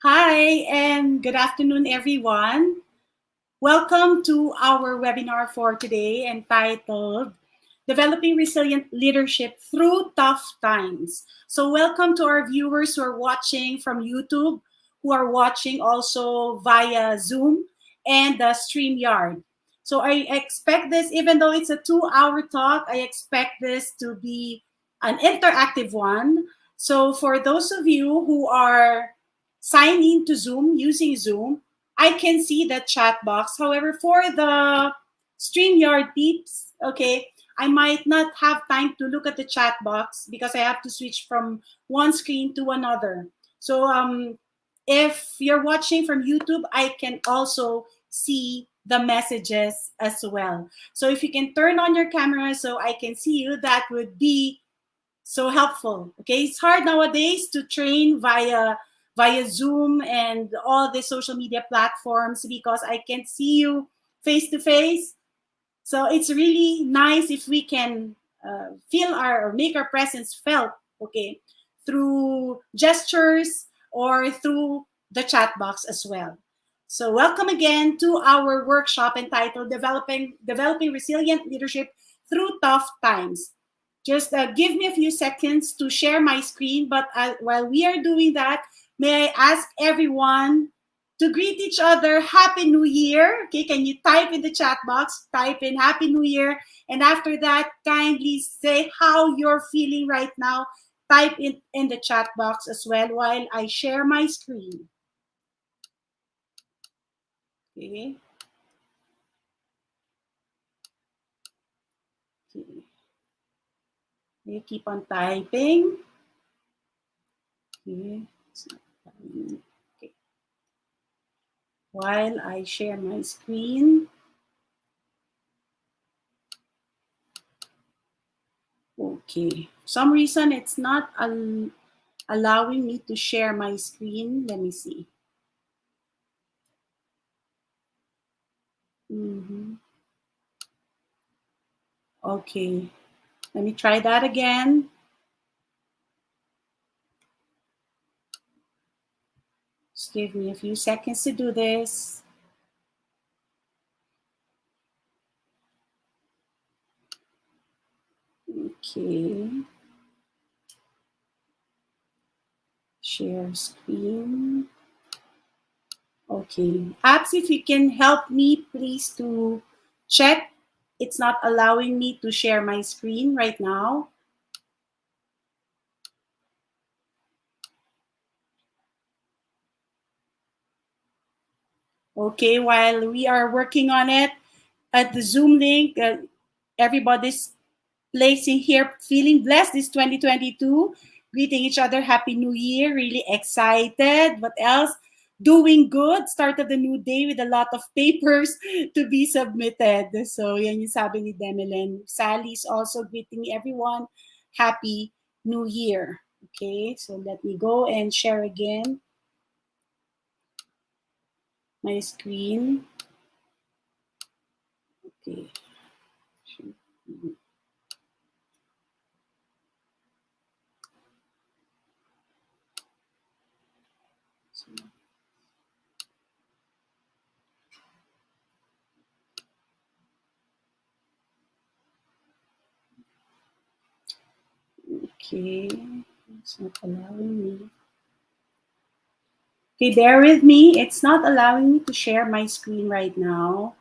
Hi, and good afternoon, everyone. Welcome to our webinar for today entitled Developing Resilient Leadership Through Tough Times. So, welcome to our viewers who are watching from YouTube, who are watching also via Zoom and the StreamYard. So, I expect this, even though it's a 2-hour talk, I expect this to be an interactive one. So, for those of you who are signing to Zoom using Zoom, I can see the chat box. However, for the StreamYard peeps, okay, I might not have time to look at the chat box because I have to switch from one screen to another. So if you're watching from YouTube, I can also see the messages as well. So if you can turn on your camera so I can see you, that would be so helpful. Okay, it's hard nowadays to train via Zoom and all the social media platforms because I can't see you face to face. So it's really nice if we can feel our or make our presence felt. Okay, through gestures or through the chat box as well. So welcome again to our workshop entitled Developing Resilient Leadership Through Tough Times. Just give me a few seconds to share my screen. But while we are doing that, may I ask everyone to greet each other Happy New Year. Okay, can you type in the chat box, type in Happy New Year. And after that, kindly say how you're feeling right now. Type it in the chat box as well while I share my screen. Okay. Okay. You keep on typing. Okay. Okay. While I share my screen. Okay. For some reason, it's not allowing me to share my screen. Let me see. Okay. Let me try that again. Just give me a few seconds to do this. Okay. Share screen. Okay. Apps, if you can help me, please, to check. It's not allowing me to share my screen right now. Okay, while we are working on it, at the Zoom link, everybody's placing here, feeling blessed this 2022, greeting each other, Happy New Year, really excited. What else? Doing good, start of the new day with a lot of papers to be submitted. So yan yung sabi ni Demelin. Sally's also greeting everyone, Happy New Year. Okay, so let me go and share again my screen. Okay. Okay, it's not allowing me. Okay, bear with me. It's not allowing me to share my screen right now.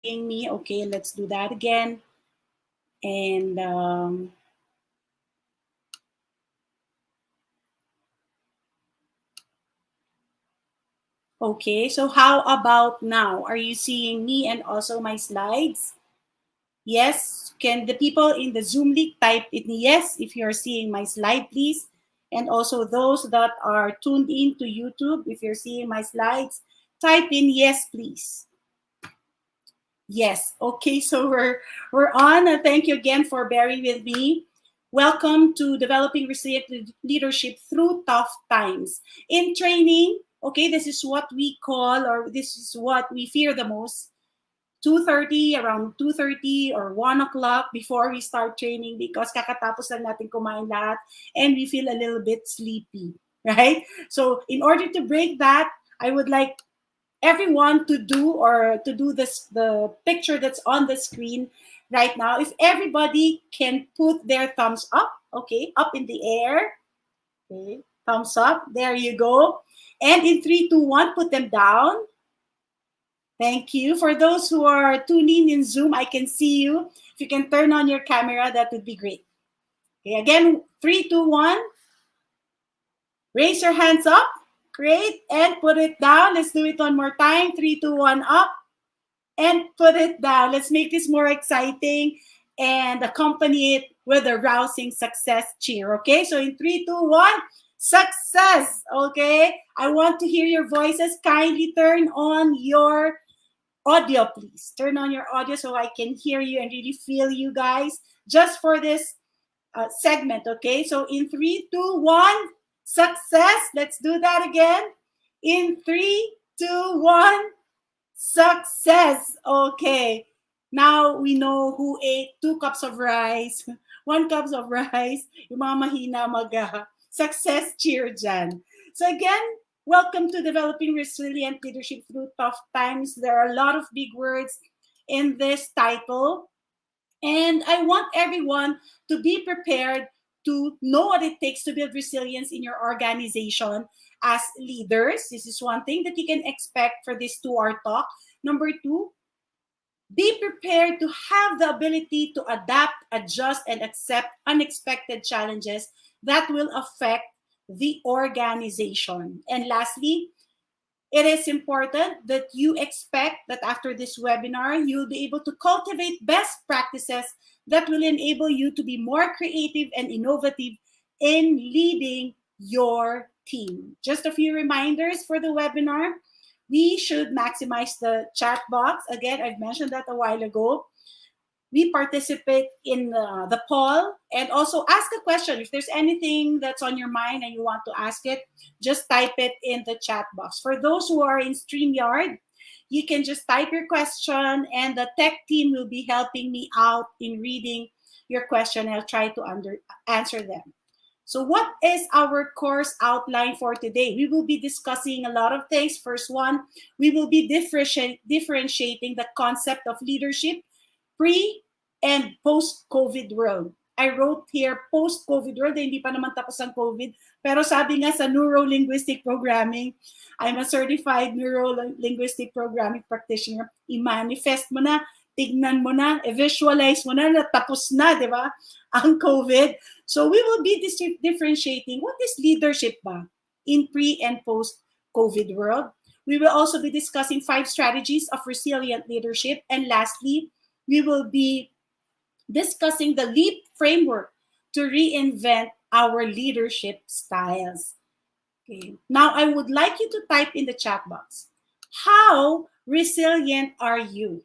seeing me? Okay, let's do that again. And okay, so how about now? Are you seeing me and also my slides? Yes. Can the people in the Zoom link type in yes if you're seeing my slide, please? And also those that are tuned in to YouTube, if you're seeing my slides, type in yes, please. Yes. Okay, so we're on. Thank you again for bearing with me. Welcome to Developing Resilient Leadership Through Tough Times. In training, okay, this is what we call, or this is what we fear the most. 2:30, around 2:30 or 1 o'clock before we start training because kakatapos lang natin kumain lahat and we feel a little bit sleepy, right? So in order to break that, I would like everyone to do this, the picture that's on the screen right now. If everybody can put their thumbs up, okay, up in the air, okay, thumbs up, there you go. And in 3, 2, 1, put them down. Thank you. For those who are tuning in Zoom, I can see you. If you can turn on your camera, that would be great. Okay, again, 3, 2, 1. Raise your hands up. Great. And put it down. Let's do it one more time. 3, 2, 1, up. And put it down. Let's make this more exciting and accompany it with a rousing success cheer. Okay, so in 3, 2, 1, success. Okay, I want to hear your voices. Kindly turn on your audio, please. Turn on your audio so I can hear you and really feel you guys just for this segment. Okay, so in 3, 2, 1, success. Let's do that again. In 3, 2, 1, success. Okay. Now we know who ate 2 cups of rice, 1 cup of rice. Yung mga mahina success cheer dyan. So again, welcome to Developing Resilient Leadership Through Tough Times. There are a lot of big words in this title. And I want everyone to be prepared to know what it takes to build resilience in your organization as leaders. This is one thing that you can expect for this 2-hour talk. Number 2, be prepared to have the ability to adapt, adjust, and accept unexpected challenges that will affect the organization. And lastly, it is important that you expect that after this webinar, you'll be able to cultivate best practices that will enable you to be more creative and innovative in leading your team. Just a few reminders for the webinar. We should maximize the chat box. Again, I've mentioned that a while ago. We participate in the poll and also ask a question. If there's anything that's on your mind and you want to ask it, just type it in the chat box. For those who are in StreamYard, you can just type your question and the tech team will be helping me out in reading your question. I'll try to answer them. So what is our course outline for today? We will be discussing a lot of things. First one, we will be differentiating the concept of leadership pre- and post-COVID world. I wrote here post-COVID world, hindi pa naman tapos ang COVID. Pero sabi nga sa Neuro-Linguistic Programming, I'm a certified Neuro-Linguistic Programming practitioner. I-manifest mo na, tignan mo na, i-visualize mo na, tapos na, di ba, ang COVID. So we will be differentiating what is leadership ba in pre- and post-COVID world. We will also be discussing 5 strategies of resilient leadership. And lastly, we will be discussing the LEAP framework to reinvent our leadership styles. Okay. Now, I would like you to type in the chat box, how resilient are you?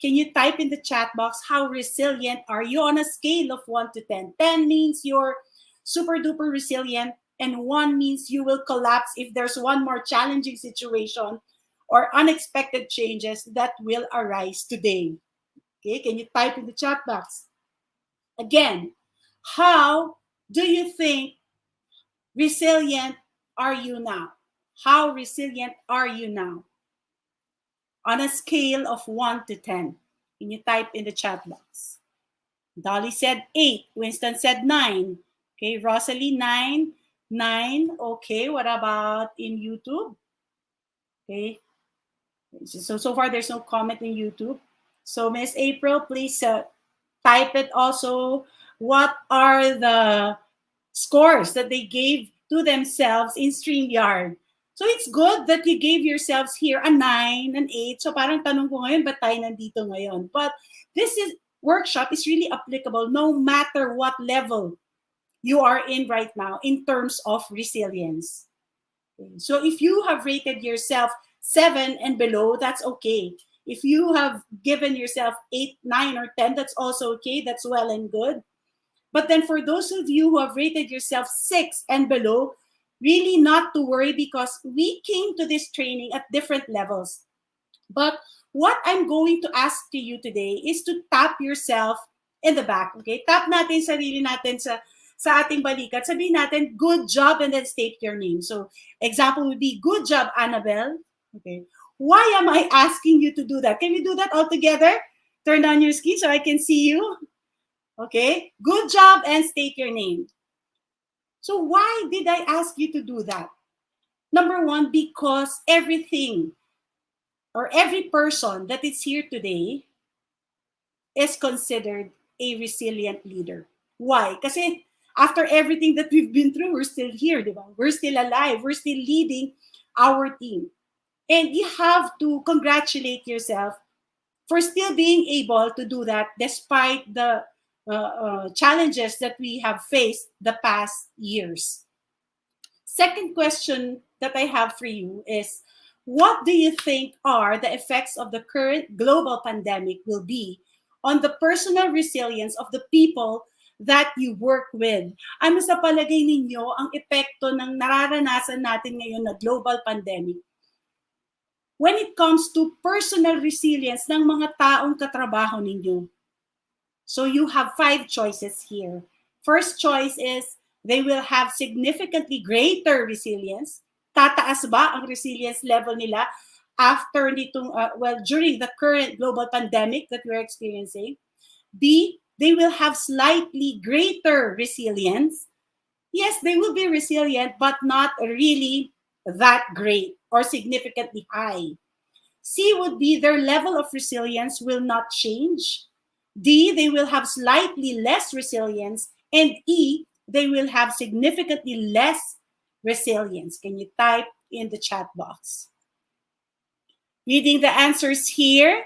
Can you type in the chat box, how resilient are you on a scale of 1 to 10? 10 means you're super duper resilient, and 1 means you will collapse if there's one more challenging situation or unexpected changes that will arise today. Okay, can you type in the chat box? Again, how do you think resilient are you now? How resilient are you now? On a scale of 1 to 10. Can you type in the chat box? Dolly said 8. Winston said 9. Okay, Rosalie 9. 9. Okay, what about in YouTube? Okay. So far there's no comment in YouTube. So Miss April, please type it also. What are the scores that they gave to themselves in StreamYard? So it's good that you gave yourselves here a 9, an 8. So parang tanong ko ngayon, ba't tayo nandito ngayon? But this workshop is really applicable no matter what level you are in right now in terms of resilience. So if you have rated yourself 7 and below, that's okay. If you have given yourself 8, 9, or 10, that's also okay. That's well and good. But then for those of you who have rated yourself 6 and below, really not to worry, because we came to this training at different levels. But what I'm going to ask to you today is to tap yourself in the back. Okay? Tap natin sarili natin sa ating balikat. Sabihin natin, good job, and then state your name. So example would be, good job, Annabelle. Okay. Why am I asking you to do that? Can we do that all together? Turn on your screen so I can see you. Okay. Good job, and state your name. So why did I ask you to do that? Number one, because everything or every person that is here today is considered a resilient leader. Why? Kasi after everything that we've been through, we're still here, di ba? We're still alive. We're still leading our team. And you have to congratulate yourself for still being able to do that despite the challenges that we have faced the past years. Second question that I have for you is, what do you think are the effects of the current global pandemic will be on the personal resilience of the people that you work with? Ano sa palagay ninyo ang epekto ng nararanasan natin ngayon na global pandemic when it comes to personal resilience ng mga taong katrabaho ninyo? So you have 5 choices here. First choice is, they will have significantly greater resilience. Tataas ba ang resilience level nila after nitong, during the current global pandemic that we're experiencing? B, they will have slightly greater resilience. Yes, they will be resilient, but not really that great or significantly high. C would be, their level of resilience will not change. D, they will have slightly less resilience. And E, they will have significantly less resilience. Can you type in the chat box? Reading the answers here,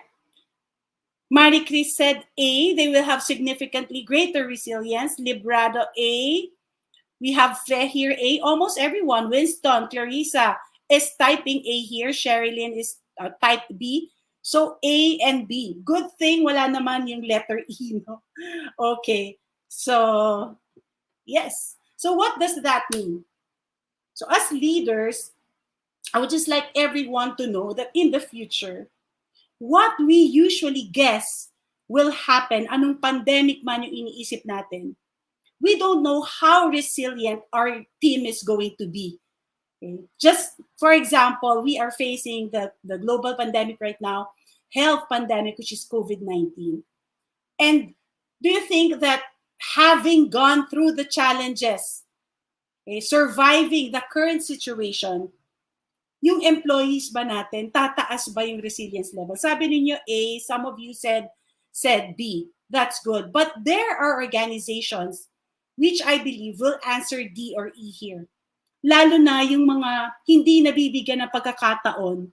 Marie Chris said A, they will have significantly greater resilience. Librado A. We have here A. Almost everyone. Winston, Clarissa is typing A here. Sherilyn is type B. So A and B. Good thing wala naman yung letter E, no? Okay. So, yes. So what does that mean? So as leaders, I would just like everyone to know that in the future, what we usually guess will happen, anong pandemic man yung iniisip natin, we don't know how resilient our team is going to be. Okay? Just for example, we are facing the global pandemic right now, health pandemic, which is COVID-19. And do you think that having gone through the challenges, okay, surviving the current situation, yung employees ba natin, tataas ba yung resilience level? Sabi ninyo A, some of you said B. That's good. But there are organizations which I believe will answer D or E here. Lalo na yung mga hindi nabibigyan ng pagkakataon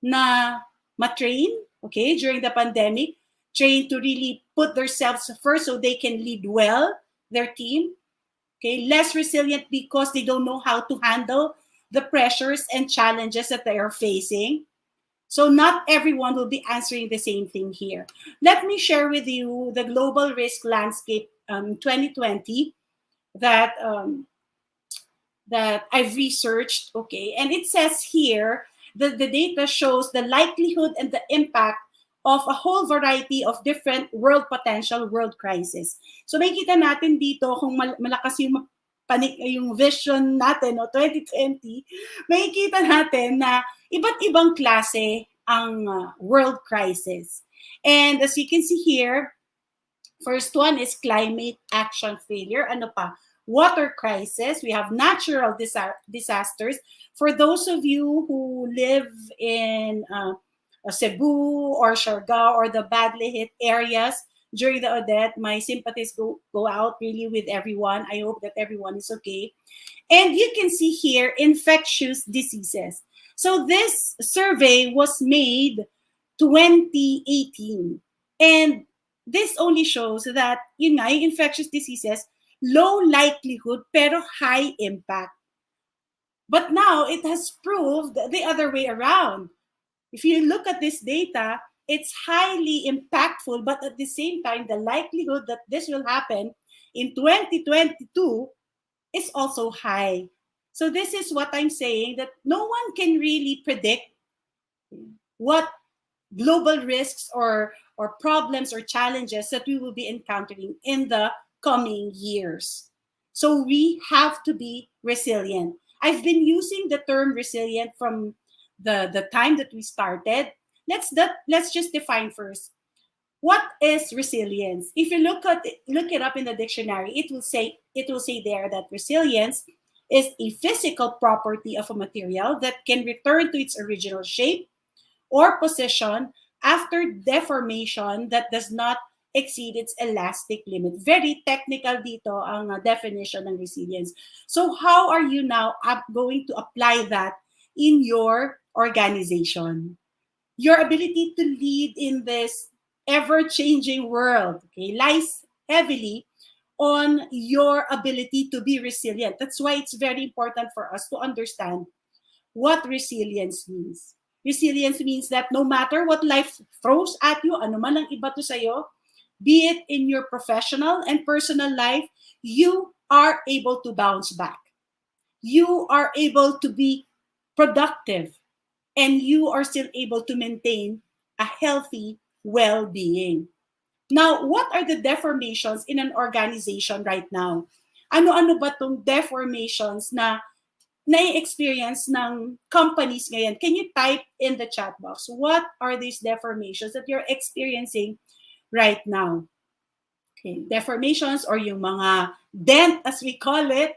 na matrain, okay, during the pandemic, train to really put themselves first so they can lead well their team. Okay, less resilient because they don't know how to handle the pressures and challenges that they are facing. So not everyone will be answering the same thing here. Let me share with you the global risk landscape 2020 that I've researched, okay? And it says here that the data shows the likelihood and the impact of a whole variety of different world potential, world crisis. So makikita natin dito kung malakas yung vision natin, no, 2020, makikita natin na iba't ibang klase ang world crisis. And as you can see here, first one is climate action failure. Ano pa? Water crisis. We have natural disasters. For those of you who live in Cebu or Siargao or the badly hit areas during the Odette. My sympathies go out really with everyone. I hope that everyone is okay. And you can see here infectious diseases. So this survey was made 2018. And this only shows that infectious diseases, low likelihood pero high impact. But now it has proved the other way around. If you look at this data, it's highly impactful, but at the same time, the likelihood that this will happen in 2022 is also high. So this is what I'm saying, that no one can really predict what global risks or problems or challenges that we will be encountering in the coming years. So we have to be resilient. I've been using the term resilient from the time that we started. Let's just define first. What is resilience? If you look it up in the dictionary, it will say there that resilience is a physical property of a material that can return to its original shape or position after deformation that does not exceed its elastic limit. Very technical dito ang definition ng resilience. So how are you now going to apply that in your organization? Your ability to lead in this ever-changing world, okay, lies heavily on your ability to be resilient. That's why it's very important for us to understand what resilience means. Resilience means that no matter what life throws at you, ano man ang iba to sa'yo, be it in your professional and personal life, you are able to bounce back. You are able to be productive, and you are still able to maintain a healthy well-being. Now, what are the deformations in an organization right now? Ano-ano ba tong deformations na na-experience ng companies ngayon? Can you type in the chat box? What are these deformations that you're experiencing right now? Okay, deformations or yung mga dent as we call it,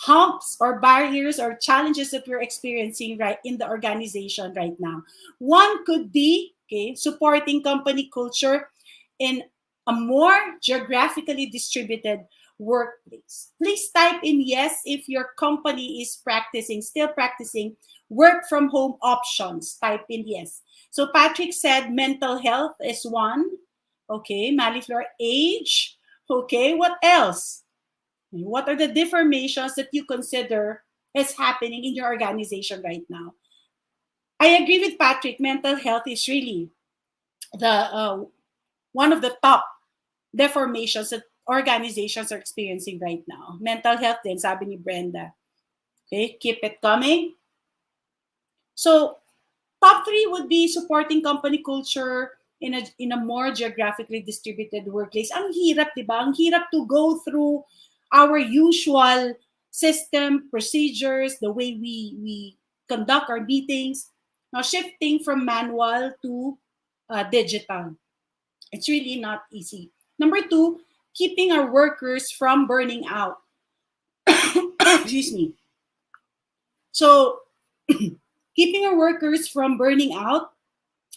humps or barriers or challenges that we're experiencing right in the organization right now. One could be, okay, supporting company culture in a more geographically distributed workplace. Please type in yes if your company is still practicing work from home options. Type in yes. So Patrick said mental health is one. Okay, Maliflor, age. Okay, what else? What are the deformations that you consider is happening in your organization right now? I agree with Patrick. Mental health is really the one of the top deformations that organizations are experiencing right now. Mental health din, sabi ni Brenda. Okay, keep it coming. So, top 3 would be supporting company culture in a more geographically distributed workplace. Ang hirap, di ba? Ang hirap to go through our usual system, procedures, the way we conduct our meetings. Now, shifting from manual to digital. It's really not easy. Number 2, keeping our workers from burning out. Excuse me. So, keeping our workers from burning out.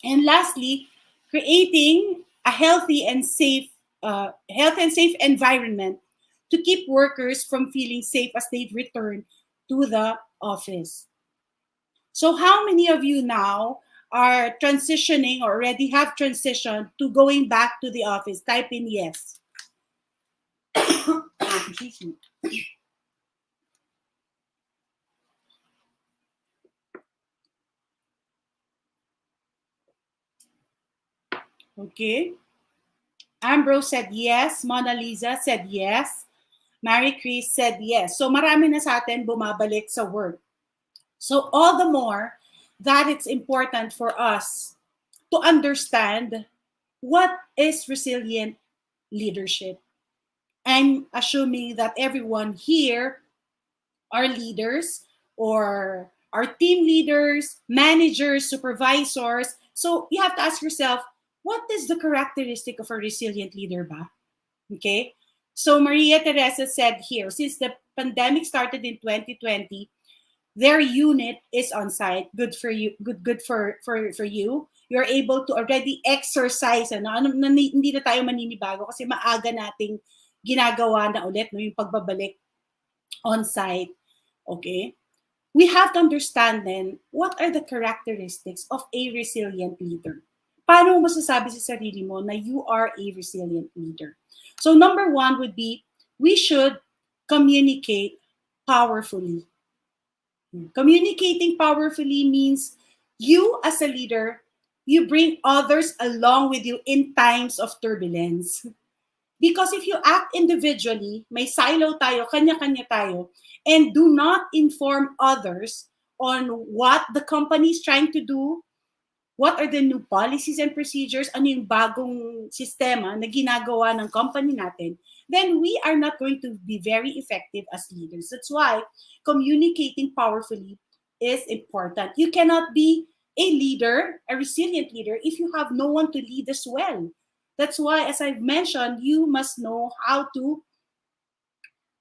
And lastly, creating a healthy and safe environment to keep workers from feeling safe as they return to the office. So how many of you now are transitioning or already have transitioned to going back to the office? Type in yes. Okay. Ambrose said yes. Mona Lisa said yes. Mary Chris said yes. So marami na sa atin bumabalik sa work. So all the more that it's important for us to understand what is resilient leadership. I'm assuming that everyone here are leaders or are team leaders, managers, supervisors. So you have to ask yourself, what is the characteristic of a resilient leader ba? Okay? So Maria Teresa said here, since the pandemic started in 2020, their unit is on site. Good for you. Good for you. you're able to already exercise, hindi na tayo maninibago kasi maaga nating ginagawa na ulit, no, yung pagbabalik on-site. Okay? We have to understand then, what are the characteristics of a resilient leader? Paano mo masasabi sa sarili mo na you are a resilient leader? So number one would be, we should communicate powerfully. Communicating powerfully means you as a leader, you bring others along with you in times of turbulence. Because if you act individually, may silo tayo, kanya-kanya tayo, and do not inform others on what the company is trying to do, what are the new policies and procedures, ano yung bagong sistema na ginagawa ng company natin, then we are not going to be very effective as leaders. That's why communicating powerfully is important. You cannot be a leader, a resilient leader, if you have no one to lead as well. That's why, as I've mentioned, you must know how to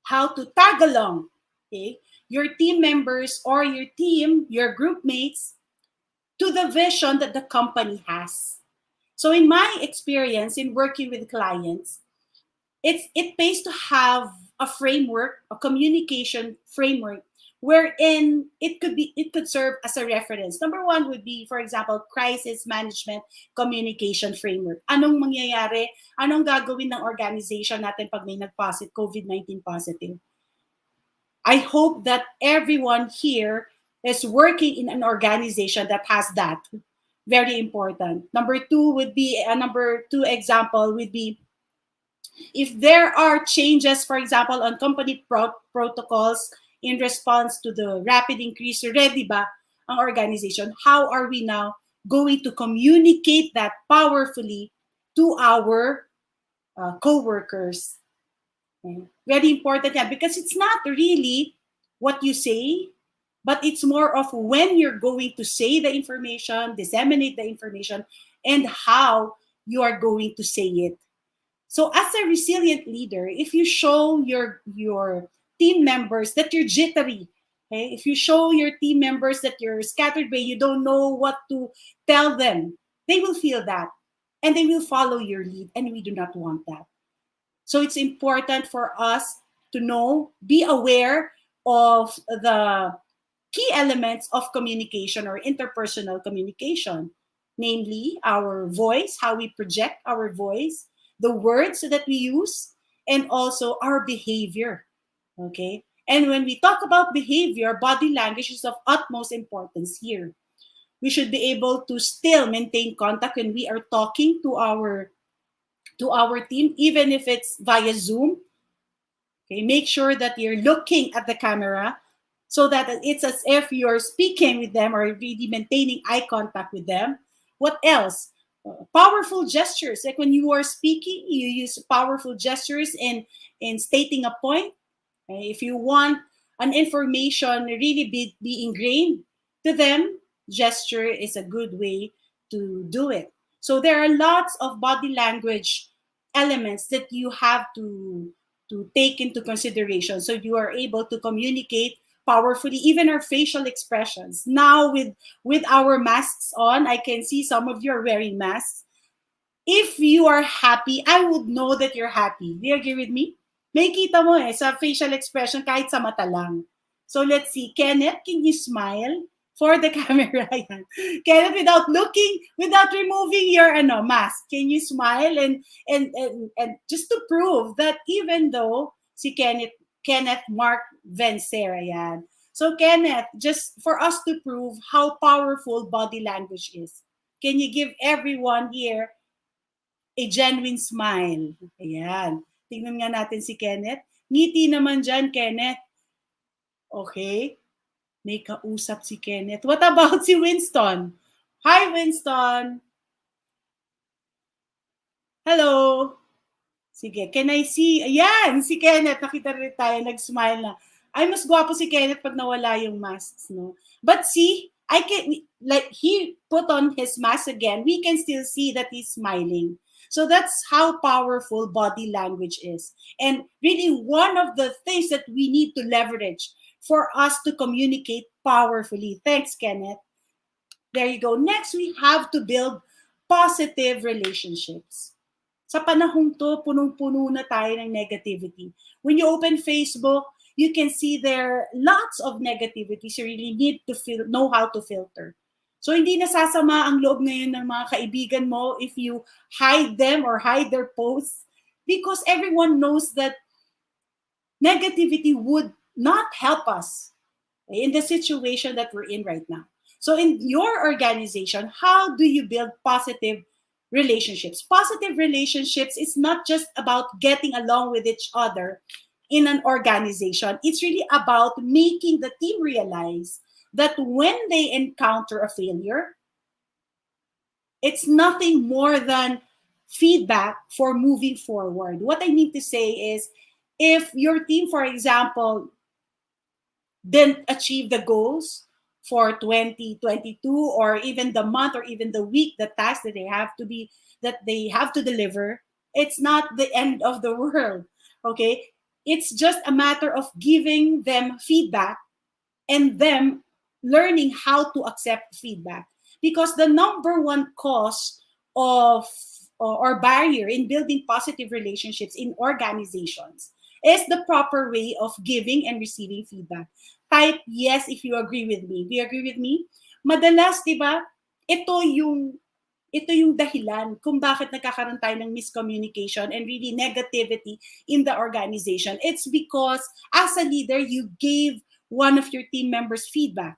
tag along, okay, your team members or your team, your group mates, to the vision that the company has. So in my experience in working with clients, it pays to have a framework, a communication framework, wherein it could serve as a reference. Number one would be, for example, crisis management communication framework. Anong mangyayari? Anong gagawin ng organization natin pag may COVID-19 positive? I hope that everyone here is working in an organization that has that. Very important. Number two example would be, if there are changes, for example, on company protocols in response to the rapid increase, ready ba ang organization? How are we now going to communicate that powerfully to our co-workers? Okay. Very important yan, because it's not really what you say, but it's more of when you're going to say the information, disseminate the information, and how you are going to say it. So as a resilient leader, if you show your team members that you're jittery, okay? If you show your team members that you're scattered away, you don't know what to tell them, they will feel that, and they will follow your lead, and we do not want that. So it's important for us to know, be aware of the key elements of communication or interpersonal communication, namely our voice, how we project our voice, the words that we use, and also our behavior. Okay? And when we talk about behavior, body language is of utmost importance here. We should be able to still maintain contact when we are talking to our team, even if it's via Zoom. Okay, make sure that you're looking at the camera so that it's as if you're speaking with them or really maintaining eye contact with them. What else? Powerful gestures. Like when you are speaking, you use powerful gestures in stating a point. Okay? If you want an information really be ingrained to them, gesture is a good way to do it. So there are lots of body language elements that you have to take into consideration so you are able to communicate powerfully, even our facial expressions. Now with our masks on, I can see some of you are wearing masks. If you are happy, I would know that you're happy. Do you agree with me? May kita mo sa facial expression kahit sa mata lang. So let's see. Kenneth, can you smile for the camera? Kenneth, without removing your mask, can you smile and just to prove that even though si Kenneth Mark Vencer, ayan. So Kenneth, just for us to prove how powerful body language is, can you give everyone here a genuine smile? Ayan. Tingnan nga natin si Kenneth. Ngiti naman dyan, Kenneth. Okay. May kausap si Kenneth. What about si Winston? Hi, Winston. Hello. Sige, can I see? Ayan, si Kenneth. Nakita rin tayo, nag-smile na. Ay, mas gwapo si Kenneth pag nawala yung masks, no? But see, I can, like, he put on his mask again. We can still see that he's smiling. So that's how powerful body language is. And really one of the things that we need to leverage for us to communicate powerfully. Thanks, Kenneth. There you go. Next, we have to build positive relationships. Sa panahong to, punong-puno na tayo ng negativity. When you open Facebook, you can see there lots of negativities. You really need to know how to filter. So hindi nasasama ang loob ngayon ng mga kaibigan mo if you hide them or hide their posts, because everyone knows that negativity would not help us in the situation that we're in right now. So in your organization, how do you build positive relationships? Positive relationships is not just about getting along with each other in an organization. It's really about making the team realize that when they encounter a failure, it's nothing more than feedback for moving forward. What I mean to say is, if your team, for example, didn't achieve the goals for 2022, or even the month or even the week, the task that they have to deliver, it's not the end of the world. Okay, it's just a matter of giving them feedback and them learning how to accept feedback, because the number one cause of or barrier in building positive relationships in organizations is the proper way of giving and receiving feedback. Type yes if you agree with me. Do you agree with me? Madalas, di ba, ito yung dahilan kung bakit nagkakaroon tayo ng miscommunication and really negativity in the organization. It's because as a leader, you gave one of your team members feedback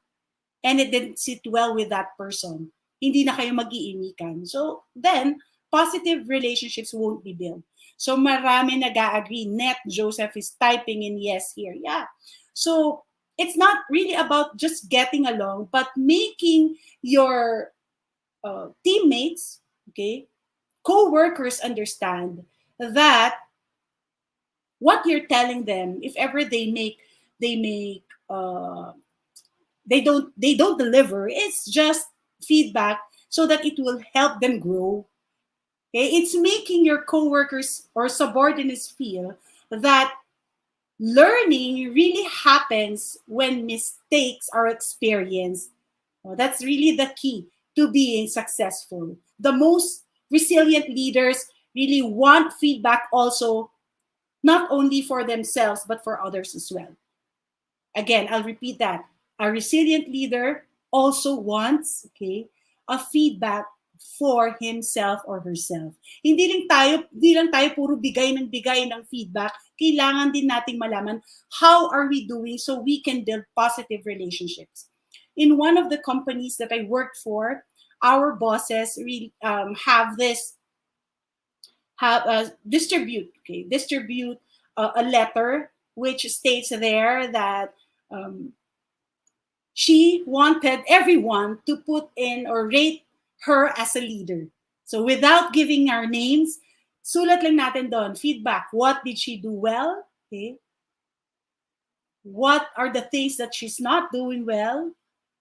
and it didn't sit well with that person. Hindi na kayo mag-iimikan. So then, positive relationships won't be built. So marami nag-agree. Net Joseph is typing in yes here. Yeah. So it's not really about just getting along, but making your teammates, okay, co-workers understand that what you're telling them, if ever they don't deliver, it's just feedback so that it will help them grow. Okay, it's making your co-workers or subordinates feel that learning really happens when mistakes are experienced. That's really the key to being successful. The most resilient leaders really want feedback also, not only for themselves, but for others as well. Again, I'll repeat that. A resilient leader also wants, okay, a feedback for himself or herself. Hindi lang tayo puro bigay ng feedback. Kailangan din nating malaman how are we doing so we can build positive relationships. In one of the companies that I worked for, our bosses really distribute a letter which states there that she wanted everyone to put in or rate her as a leader. So without giving our names, sulat lang natin doon, feedback. What did she do well? Okay. What are the things that she's not doing well?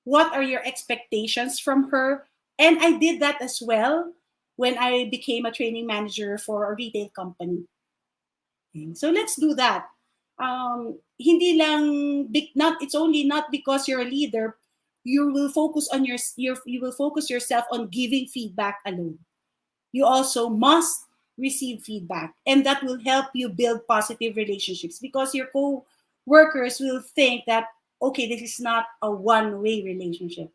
What are your expectations from her? And I did that as well when I became a training manager for a retail company. Okay. So let's do that. Hindi lang it's only not because you're a leader, you will focus yourself on giving feedback alone. You also must receive feedback, and that will help you build positive relationships, because your co-workers will think that, okay, this is not a one-way relationship.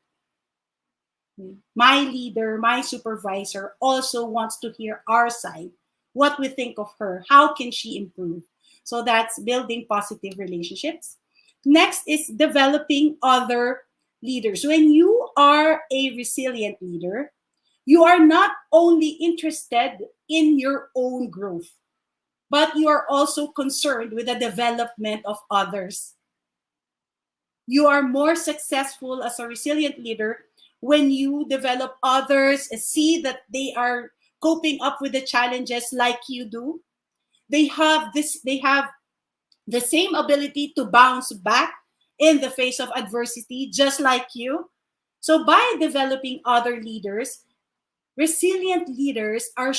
My leader, my supervisor also wants to hear our side, what we think of her, how can she improve. So that's building positive relationships. Next is developing other leaders. When you are a resilient leader, you are not only interested in your own growth, but you are also concerned with the development of others. You are more successful as a resilient leader when you develop others, see that they are coping up with the challenges like you do. They have the same ability to bounce back in the face of adversity, just like you. So by developing other leaders, resilient leaders are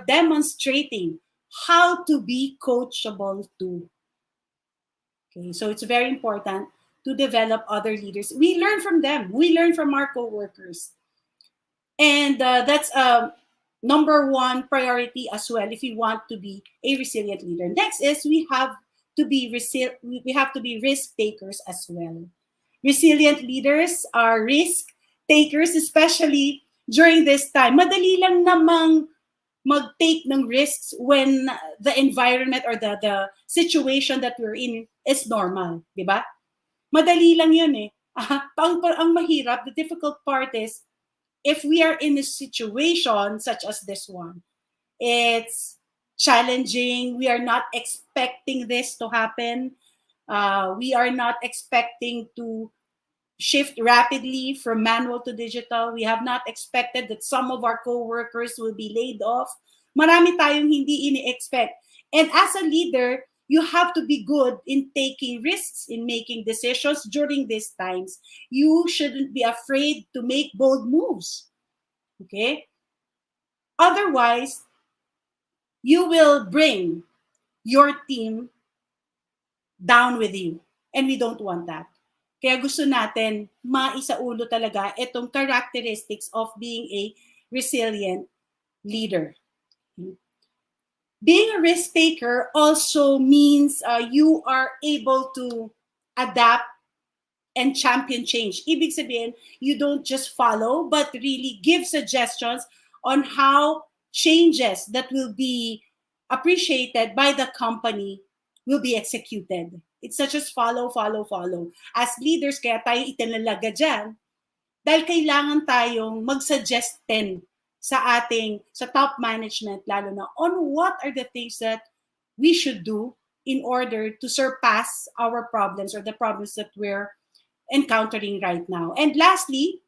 demonstrating how to be coachable too. Okay, so it's very important to develop other leaders. We learn from them. We learn from our coworkers. And that's number one priority as well if we want to be a resilient leader. Next is we have to be risk takers as well. Resilient leaders are risk takers, especially during this time. Madali lang namang mag-take ng risks when the environment or the situation that we're in is normal, di ba? Madali lang yun eh. Ang mahirap, the difficult part is, if we are in a situation such as this one, it's challenging. We are not expecting this to happen. We are not expecting to shift rapidly from manual to digital. We have not expected that some of our co-workers will be laid off. Marami tayong hindi ini-expect. And as a leader, you have to be good in taking risks, in making decisions during these times. You shouldn't be afraid to make bold moves. Okay? Otherwise, you will bring your team down with you. And we don't want that. Kaya gusto natin maisaulo talaga itong characteristics of being a resilient leader. Being a risk taker also means you are able to adapt and champion change. Ibig sabihin, you don't just follow, but really give suggestions on how changes that will be appreciated by the company will be executed. It's not just follow. As leaders, kaya tayo itinalaga dyan, dahil kailangan tayong mag-suggest din sa top management, lalo na on what are the things that we should do in order to surpass our problems or the problems that we're encountering right now. And lastly,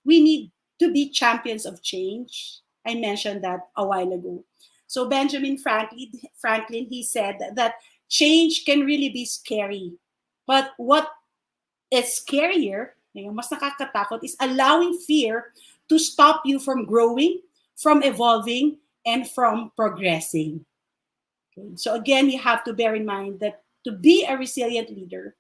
we need to be champions of change. I mentioned that a while ago. So Benjamin Franklin, he said that change can really be scary. But what is scarier, mas nakakatakot, is allowing fear to stop you from growing, from evolving, and from progressing. Okay. So again, you have to bear in mind that to be a resilient leader,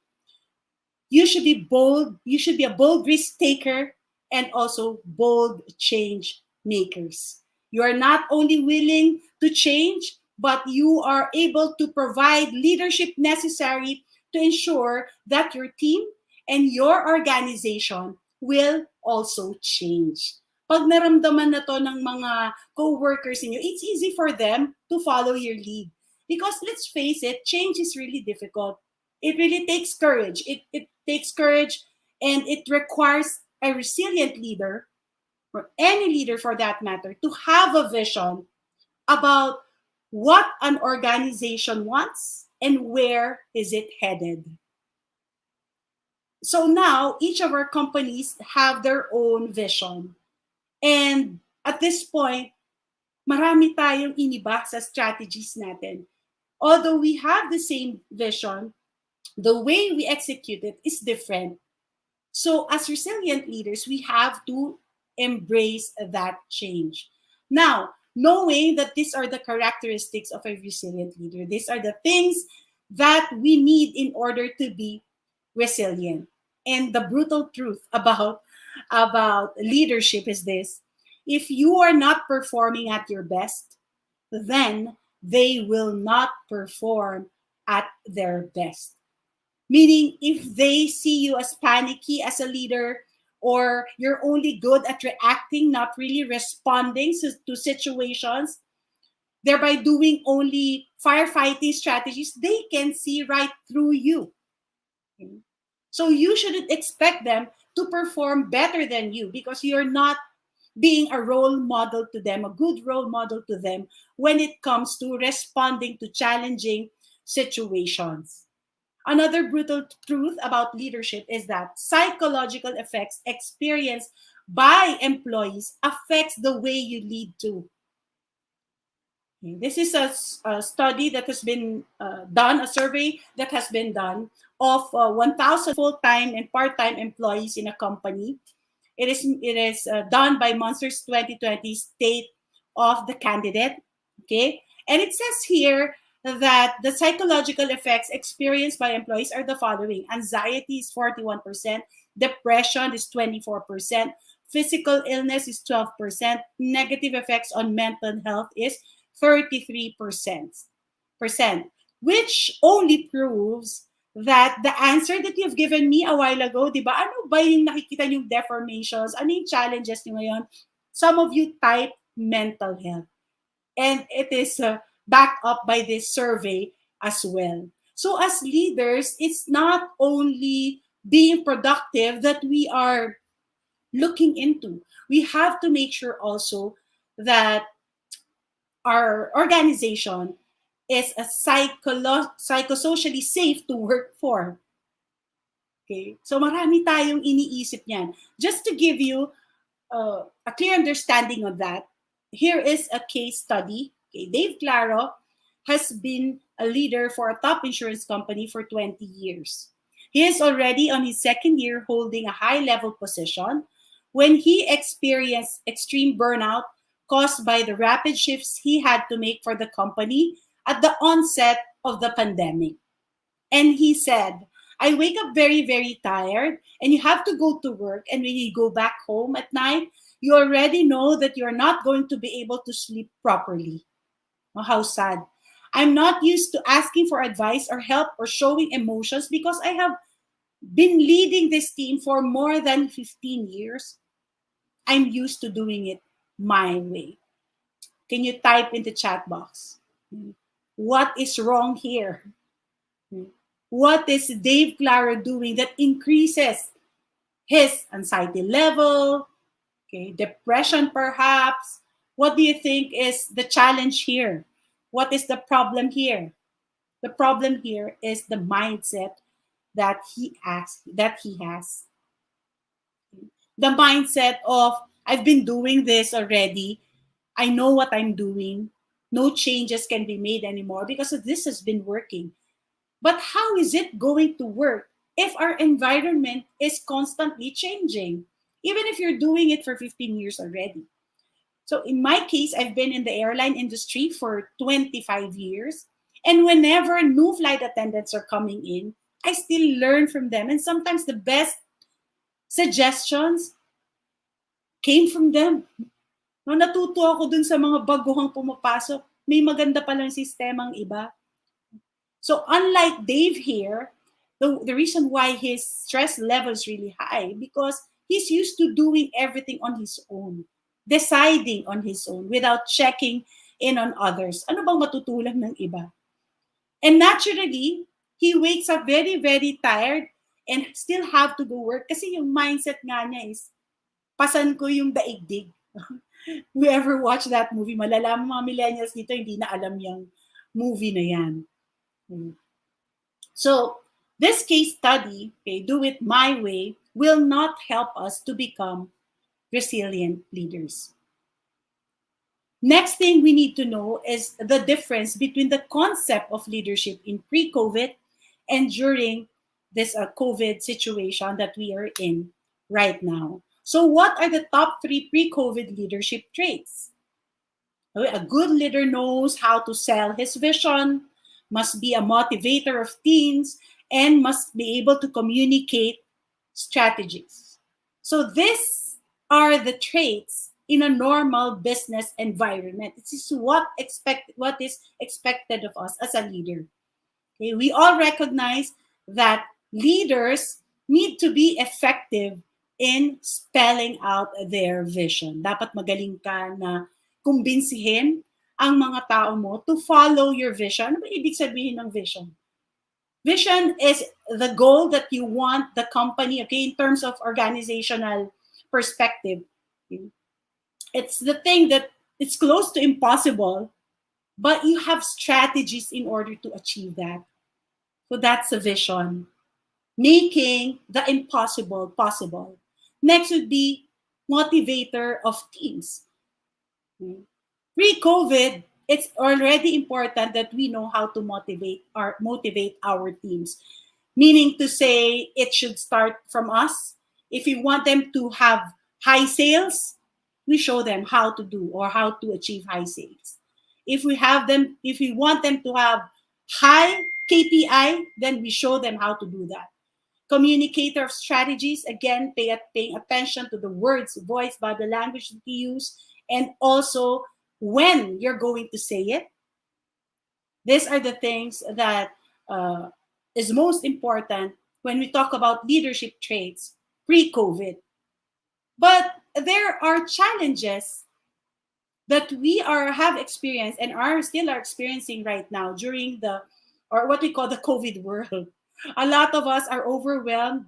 you should be bold. You should be a bold risk taker and also bold change makers. You are not only willing to change, but you are able to provide leadership necessary to ensure that your team and your organization will also change. Pag naramdaman na to ng mga co-workers niyo, it's easy for them to follow your lead. Because let's face it, change is really difficult. It really takes courage. It takes courage, and it requires a resilient leader, or any leader for that matter, to have a vision about what an organization wants and where is it headed. So now, each of our companies have their own vision. And at this point, marami tayong iniba sa strategies natin. Although we have the same vision, the way we execute it is different. So as resilient leaders, we have to embrace that change. Now, knowing that these are the characteristics of a resilient leader, these are the things that we need in order to be resilient. And the brutal truth about leadership is this: if you are not performing at your best, then they will not perform at their best. Meaning, if they see you as panicky as a leader, or you're only good at reacting, not really responding to situations, thereby doing only firefighting strategies, they can see right through you. Okay? So you shouldn't expect them to perform better than you, because you're not being a role model to them, a good role model to them when it comes to responding to challenging situations. Another brutal truth about leadership is that psychological effects experienced by employees affects the way you lead too. This is a study that has been done, a survey that has been done of 1,000 full-time and part-time employees in a company. It is done by Monsters 2020 State of the Candidate. Okay, and it says here that the psychological effects experienced by employees are the following. Anxiety is 41%, depression is 24%, physical illness is 12%, negative effects on mental health is 33%, which only proves that the answer that you've given me a while ago, di ba? Ano ba yung nakikita yung deformations? Ano yung challenges nyo ngayon? Some of you type mental health. And it is backed up by this survey as well. So as leaders, it's not only being productive that we are looking into. We have to make sure also that our organization is a psychosocially safe to work for. Okay? So marami tayong iniisip niyan. Just to give you a clear understanding of that, here is a case study. Okay, Dave Claro has been a leader for a top insurance company for 20 years. He is already on his second year holding a high-level position when he experienced extreme burnout caused by the rapid shifts he had to make for the company at the onset of the pandemic. And he said, I wake up very, very tired, and you have to go to work. And when you go back home at night, you already know that you're not going to be able to sleep properly. Oh, how sad. I'm not used to asking for advice or help or showing emotions because I have been leading this team for more than 15 years. I'm used to doing it my way. Can you type in the chat box? What is wrong here? What is Dave Claro doing that increases his anxiety level, okay, depression perhaps? What do you think is the challenge here? What is the problem here? The problem here is the mindset that he has. The mindset of, I've been doing this already. I know what I'm doing. No changes can be made anymore because this has been working. But how is it going to work if our environment is constantly changing, even if you're doing it for 15 years already? So in my case, I've been in the airline industry for 25 years. And whenever new flight attendants are coming in, I still learn from them. And sometimes the best suggestions came from them. No, natuto ako dun sa mga baguhang pumapasok. May maganda palang sistemang iba. So unlike Dave here, the reason why his stress level is really high because he's used to doing everything on his own, deciding on his own without checking in on others. Ano bang matutulang ng iba? And naturally, he wakes up very, very tired and still have to go work kasi yung mindset nga niya is, pasan ko yung daigdig. Whoever watched that movie, malalaman mga millennials dito, hindi na alam yung movie na yan. So, this case study, okay, do it my way, will not help us to become resilient leaders. Next thing we need to know is the difference between the concept of leadership in pre-COVID and during this COVID situation that we are in right now. So what are the top 3 pre-COVID leadership traits? A good leader knows how to sell his vision, must be a motivator of teams, and must be able to communicate strategies. So these are the traits in a normal business environment. This is what is expected of us as a leader. Okay? We all recognize that leaders need to be effective in spelling out their vision. Dapat magaling ka na kumbinsihin ang mga tao mo to follow your vision. Ano ba ibig sabihin ng vision? Vision is the goal that you want the company, okay, in terms of organizational perspective. It's the thing that it's close to impossible, but you have strategies in order to achieve that. So that's a vision. Making the impossible possible. Next would be motivator of teams. Pre-COVID, it's already important that we know how to motivate our teams. Meaning to say, it should start from us. If we want them to have high sales, we show them how to do or how to achieve high sales. If we want them to have high KPI, then we show them how to do that. Communicator of strategies, again, paying attention to the words, voice, body language that you use, and also when you're going to say it. These are the things that is most important when we talk about leadership traits pre-COVID. But there are challenges that we have experienced and are experiencing right now during the, or what we call the COVID world. A lot of us are overwhelmed.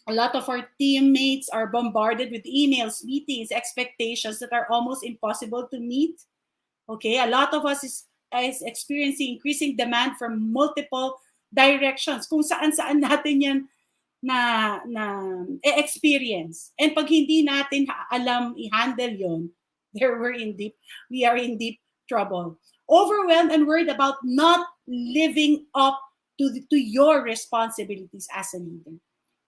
A lot of our teammates are bombarded with emails, meetings, expectations that are almost impossible to meet. Okay, a lot of us is experiencing increasing demand from multiple directions. Kung saan-saan natin yan experience. And pag hindi natin alam i-handle yon, we are in deep trouble. Overwhelmed and worried about not living up to your responsibilities as a leader.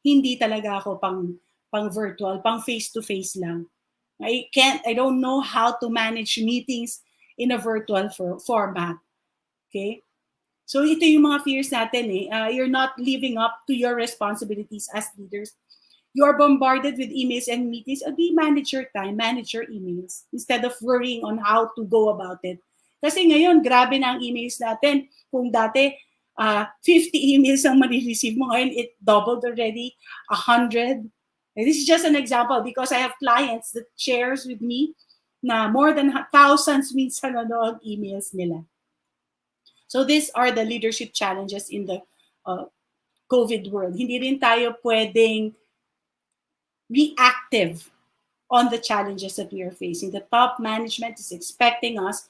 Hindi talaga ako pang virtual, pang face-to-face lang. I don't know how to manage meetings in a virtual format. Okay? So ito yung mga fears natin eh. You're not living up to your responsibilities as leaders. You are bombarded with emails and meetings. Manage your time, manage your emails instead of worrying on how to go about it. Kasi ngayon, grabe na ang emails natin. Kung dati, 50 emails ang ma-receive mo, ngayon it doubled already, 100. And this is just an example because I have clients that shares with me na more than thousands minsan ang emails nila. So these are the leadership challenges in the COVID world. Hindi rin tayo pwedeng reactive on the challenges that we are facing. The top management is expecting us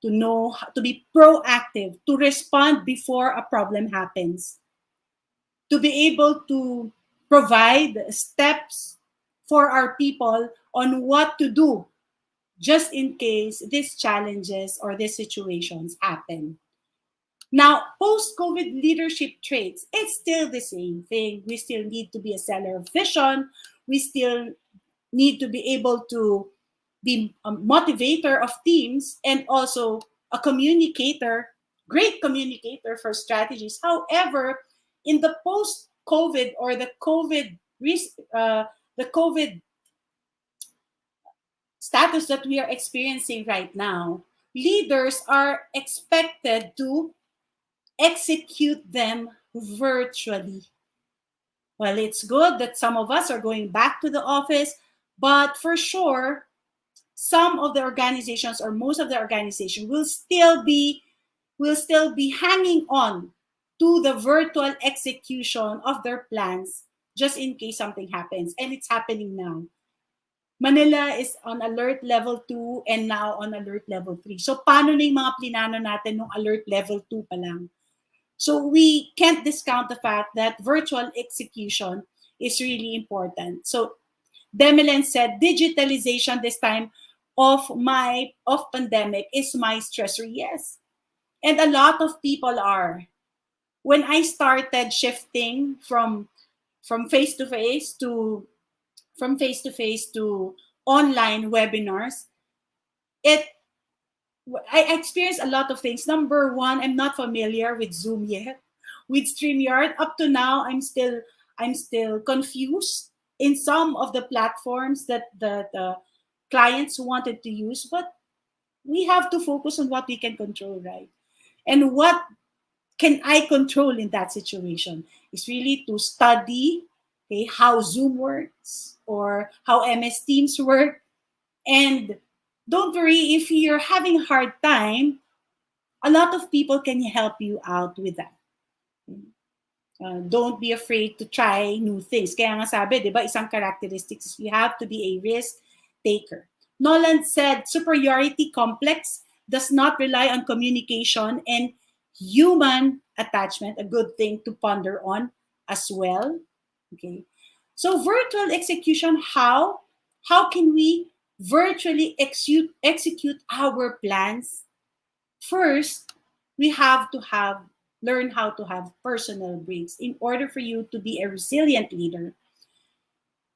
to know, to be proactive, to respond before a problem happens, to be able to provide steps for our people on what to do just in case these challenges or these situations happen. Now, post-COVID leadership traits, it's still the same thing. We still need to be a seller of vision. We still need to be able to be a motivator of teams and also a communicator, great communicator for strategies. However, in the post-COVID or the COVID status that we are experiencing right now, leaders are expected to execute them virtually. Well, it's good that some of us are going back to the office, but for sure, some of the organizations or most of the organization will still be hanging on to the virtual execution of their plans just in case something happens. And it's happening now. Manila is on alert level 2 and now on alert level 3. So paano na yung mga plinano natin nung alert level 2 pa lang? So we can't discount the fact that virtual execution is really important. So Demelin said, digitalization this time of pandemic is my stressor. Yes. And a lot of people are. When I started shifting from face-to-face to online webinars, I experienced a lot of things. Number one, I'm not familiar with Zoom yet. With StreamYard, up to now, I'm still confused in some of the platforms that the clients wanted to use. But we have to focus on what we can control, right? And what can I control in that situation? It's really to study, okay, how Zoom works or how MS Teams work. And don't worry, if you're having a hard time, a lot of people can help you out with that. Don't be afraid to try new things. Kaya nga sabi, di ba, isang characteristics, you have to be a risk taker. Nolan said, superiority complex does not rely on communication and human attachment, a good thing to ponder on as well. Okay. So virtual execution, how can we virtually execute our plans? First, we have to learn how to have personal breaks in order for you to be a resilient leader.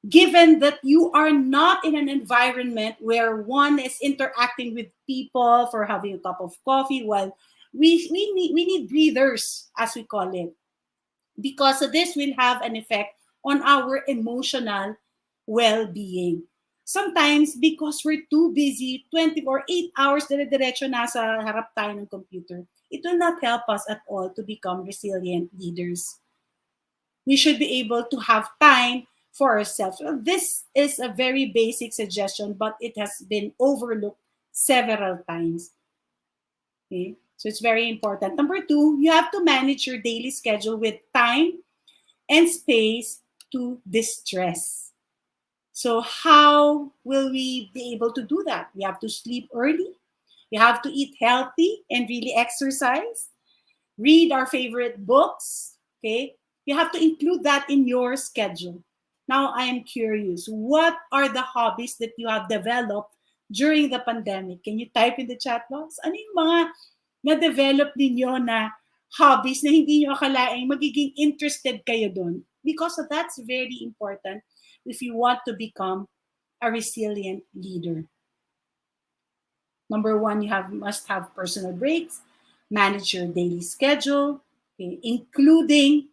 Given that you are not in an environment where one is interacting with people for having a cup of coffee while We need breathers, as we call it, because this will have an effect on our emotional well-being. Sometimes, because we're too busy, 24 8 hours dire-diretso nasa harap tayo ng computer, it will not help us at all to become resilient leaders. We should be able to have time for ourselves. Well, this is a very basic suggestion, but it has been overlooked several times. Okay? So it's very important. Number two, you have to manage your daily schedule with time and space to distress. So how will we be able to do that? We have to sleep early. We have to eat healthy and really exercise. Read our favorite books. Okay. You have to include that in your schedule. Now I am curious, what are the hobbies that you have developed during the pandemic? Can you type in the chat box? Ano yung mga na-develop ninyo na hobbies na hindi nyo akalaing magiging interested kayo doon? Because that's very important if you want to become a resilient leader. Number one, must have personal breaks, manage your daily schedule, okay, including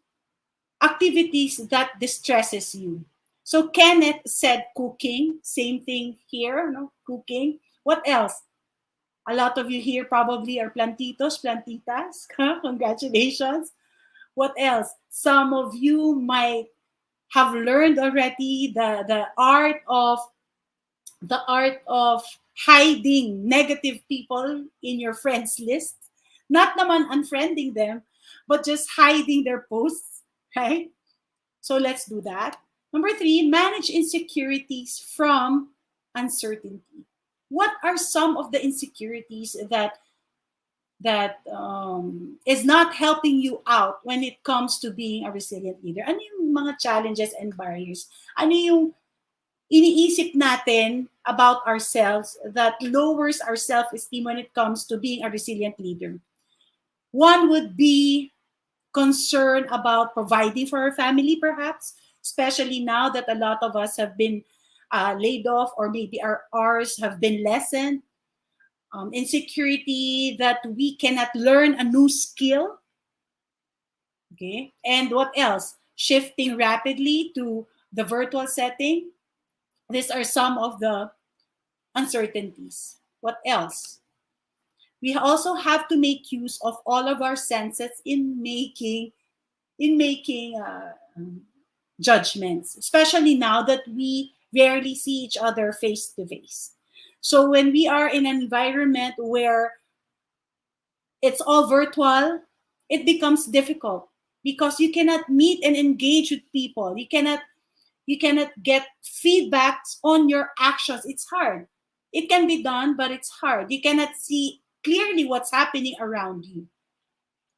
activities that distresses you. So Kenneth said cooking, same thing here, no? Cooking. What else? A lot of you here probably are plantitos, plantitas. Congratulations. What else? Some of you might have learned already the art of hiding negative people in your friends list. Not naman unfriending them, but just hiding their posts, right? So let's do that. Number three, manage insecurities from uncertainty. What are some of the insecurities that is not helping you out when it comes to being a resilient leader? Ano yung mga challenges and barriers? Ano yung iniisip natin about ourselves that lowers our self-esteem when it comes to being a resilient leader? One would be concern about providing for our family, perhaps, especially now that a lot of us have been laid off, or maybe our hours have been lessened. Insecurity that we cannot learn a new skill. Okay, and what else? Shifting rapidly to the virtual setting. These are some of the uncertainties. What else? We also have to make use of all of our senses in making judgments, especially now that we rarely see each other face to face. So when we are in an environment where it's all virtual, it becomes difficult because you cannot meet and engage with people. You cannot get feedbacks on your actions. It's hard. It can be done, but it's hard. You cannot see clearly what's happening around you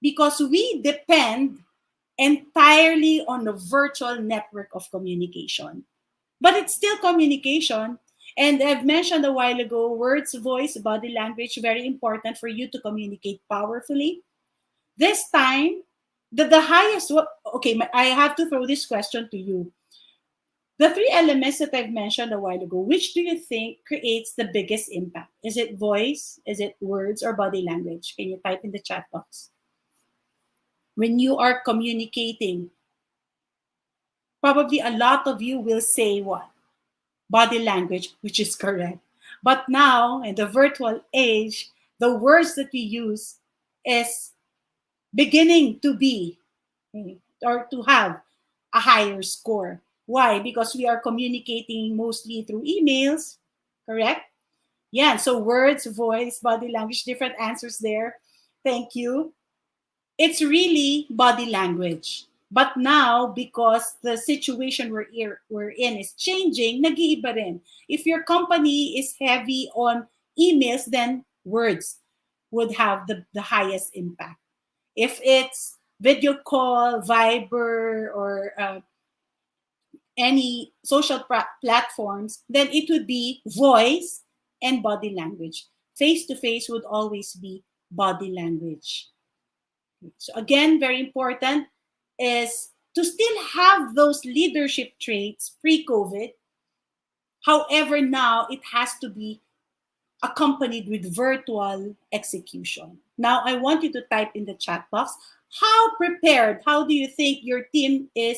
because we depend entirely on the virtual network of communication. But it's still communication. And I've mentioned a while ago, words, voice, body language, very important for you to communicate powerfully. This time, the highest, okay, I have to throw this question to you. The three elements that I've mentioned a while ago, which do you think creates the biggest impact? Is it voice, is it words, or body language? Can you type in the chat box? When you are communicating, probably a lot of you will say what? Body language, which is correct. But now, in the virtual age, the words that we use is beginning to be or to have a higher score. Why? Because we are communicating mostly through emails, correct? Yeah, so words, voice, body language, different answers there. Thank you. It's really body language. But now, because the situation we're in is changing, nag-iiba rin. If your company is heavy on emails, then words would have the highest impact. If it's video call, Viber, or any social platforms, then it would be voice and body language. Face-to-face would always be body language. So again, very important is to still have those leadership traits pre-COVID. However, now it has to be accompanied with virtual execution. Now, I want you to type in the chat box, how prepared, how do you think your team is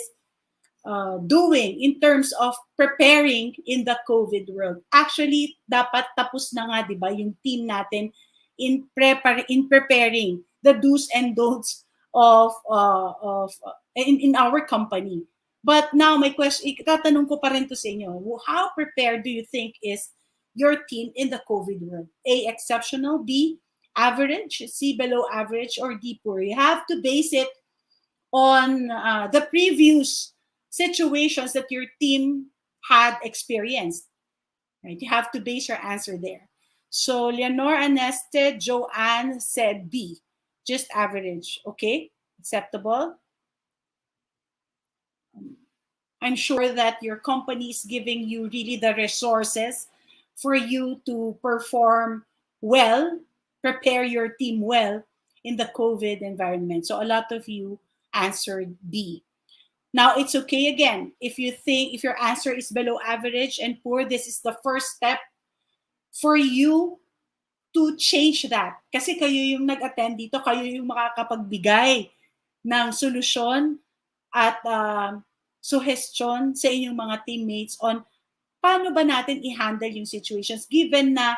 doing in terms of preparing in the COVID world? Actually, dapat tapos na nga, di ba, yung team natin in preparing the do's and don'ts in our company. But now my question, itatanong ko pa rin to sa inyo, how prepared do you think is your team in the COVID world? A, exceptional, B, average, C, below average, or D, poor? You have to base it on the previous situations that your team had experienced. Right? You have to base your answer there. So Leonore Aneste, Joanne said B, just average. Okay, acceptable. I'm sure that your company is giving you really the resources for you to perform well, prepare your team well in the COVID environment. So a lot of you answered B. Now, it's okay again. If you think, if your answer is below average and poor, this is the first step for you to change that. Kasi kayo yung nag-attend dito, kayo yung makakapagbigay ng solusyon at suggestion sa inyong mga teammates on paano ba natin i-handle yung situations given na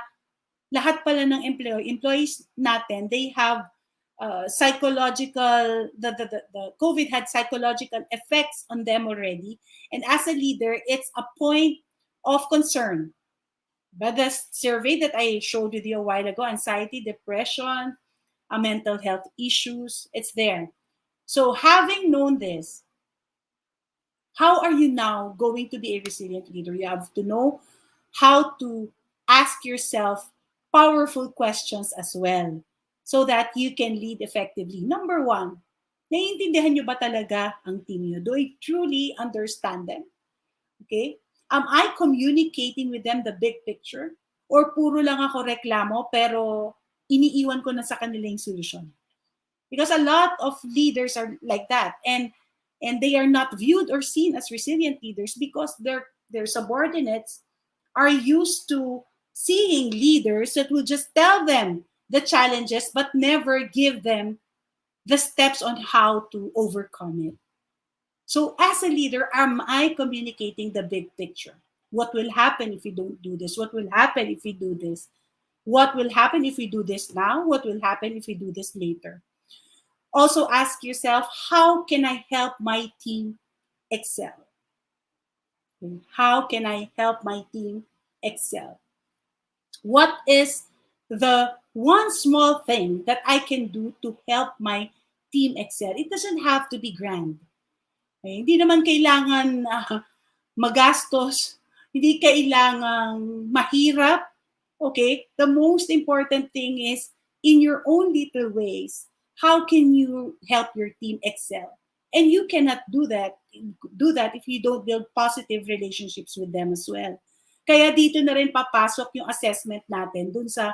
lahat pala ng employees natin, they have psychological, the COVID had psychological effects on them already. And as a leader, it's a point of concern. But the survey that I showed with you a while ago, anxiety, depression, mental health issues, it's there. So having known this, how are you now going to be a resilient leader? You have to know how to ask yourself powerful questions as well so that you can lead effectively. Number one, naiintindihan nyo ba talaga ang team nyo? Do I truly understand them? Okay? Am I communicating with them the big picture? Or puro lang ako reklamo pero iniiwan ko na sa kanila yung solution? Because a lot of leaders are like that. And they are not viewed or seen as resilient leaders because their subordinates are used to seeing leaders that will just tell them the challenges but never give them the steps on how to overcome it. So as a leader, am I communicating the big picture? What will happen if we don't do this? What will happen if we do this? What will happen if we do this now? What will happen if we do this later? Also ask yourself, how can I help my team excel? How can I help my team excel? What is the one small thing that I can do to help my team excel? It doesn't have to be grand. Okay? Hindi naman kailangan magastos, hindi kailangan mahirap. Okay? The most important thing is in your own little ways, how can you help your team excel? And you cannot do that if you don't build positive relationships with them as well. Kaya dito na rin papasok yung assessment natin dun sa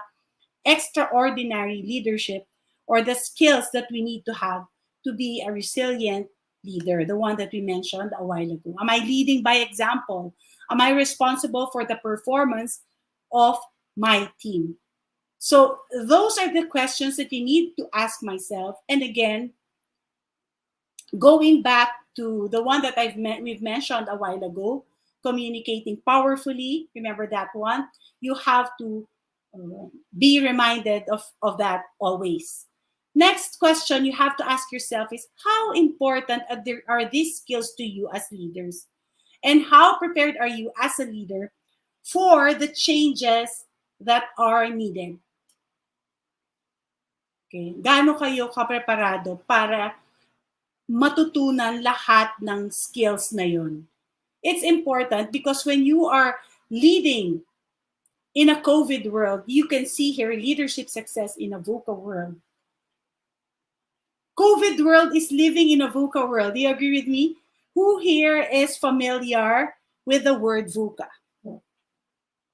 extraordinary leadership or the skills that we need to have to be a resilient leader, the one that we mentioned a while ago. Am I leading by example? Am I responsible for the performance of my team? So those are the questions that you need to ask myself. And again, going back to the one that we've mentioned a while ago, communicating powerfully, remember that one? You have to be reminded of that always. Next question you have to ask yourself is, how important are these skills to you as leaders? And how prepared are you as a leader for the changes that are needed? Okay. Gaano kayo kapreparado para matutunan lahat ng skills na yun? It's important because when you are leading in a COVID world, you can see here leadership success in a VUCA world. COVID world is living in a VUCA world. Do you agree with me? Who here is familiar with the word VUCA?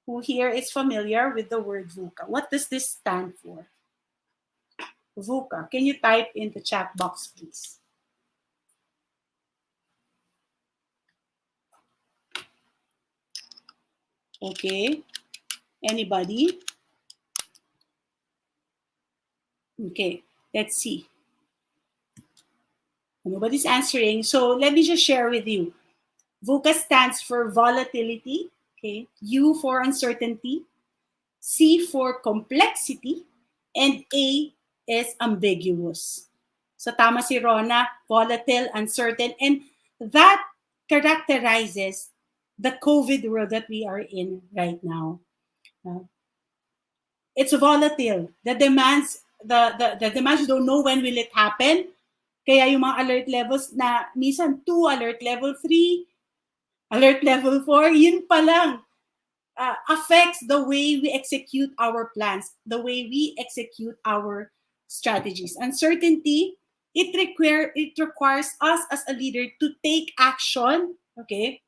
Who here is familiar with the word VUCA? What does this stand for? VUCA. Can you type in the chat box, please? Okay. Anybody? Okay, let's see. Nobody's answering. So let me just share with you. VUCA stands for volatility. Okay. U for uncertainty. C for complexity. And A is ambiguous. So tama si Rona, volatile, uncertain. And that characterizes the COVID world that we are in right now. It's volatile. The demands, you don't know when will it happen. Kaya yung mga alert levels na minsan 2, alert level 3, alert level 4, yun pa lang affects the way we execute our plans, the way we execute our strategies. Uncertainty, it requires us as a leader to take action, okay?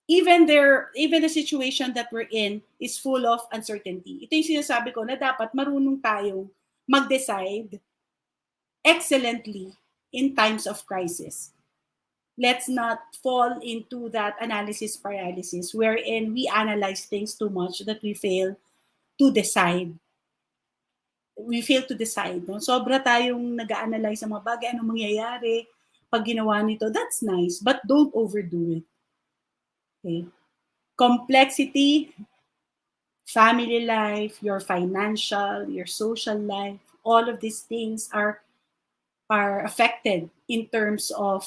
Even the situation that we're in is full of uncertainty. Ito yung sinasabi ko na dapat marunong tayong mag-decide excellently in times of crisis. Let's not fall into that analysis paralysis wherein we analyze things too much that we fail to decide. We fail to decide. No? Sobra tayong nag-a-analyze ng mga bagay, anong mangyayari pag ginawa nito. That's nice, but don't overdo it. Okay? Complexity, family life, your financial, your social life, all of these things are affected in terms of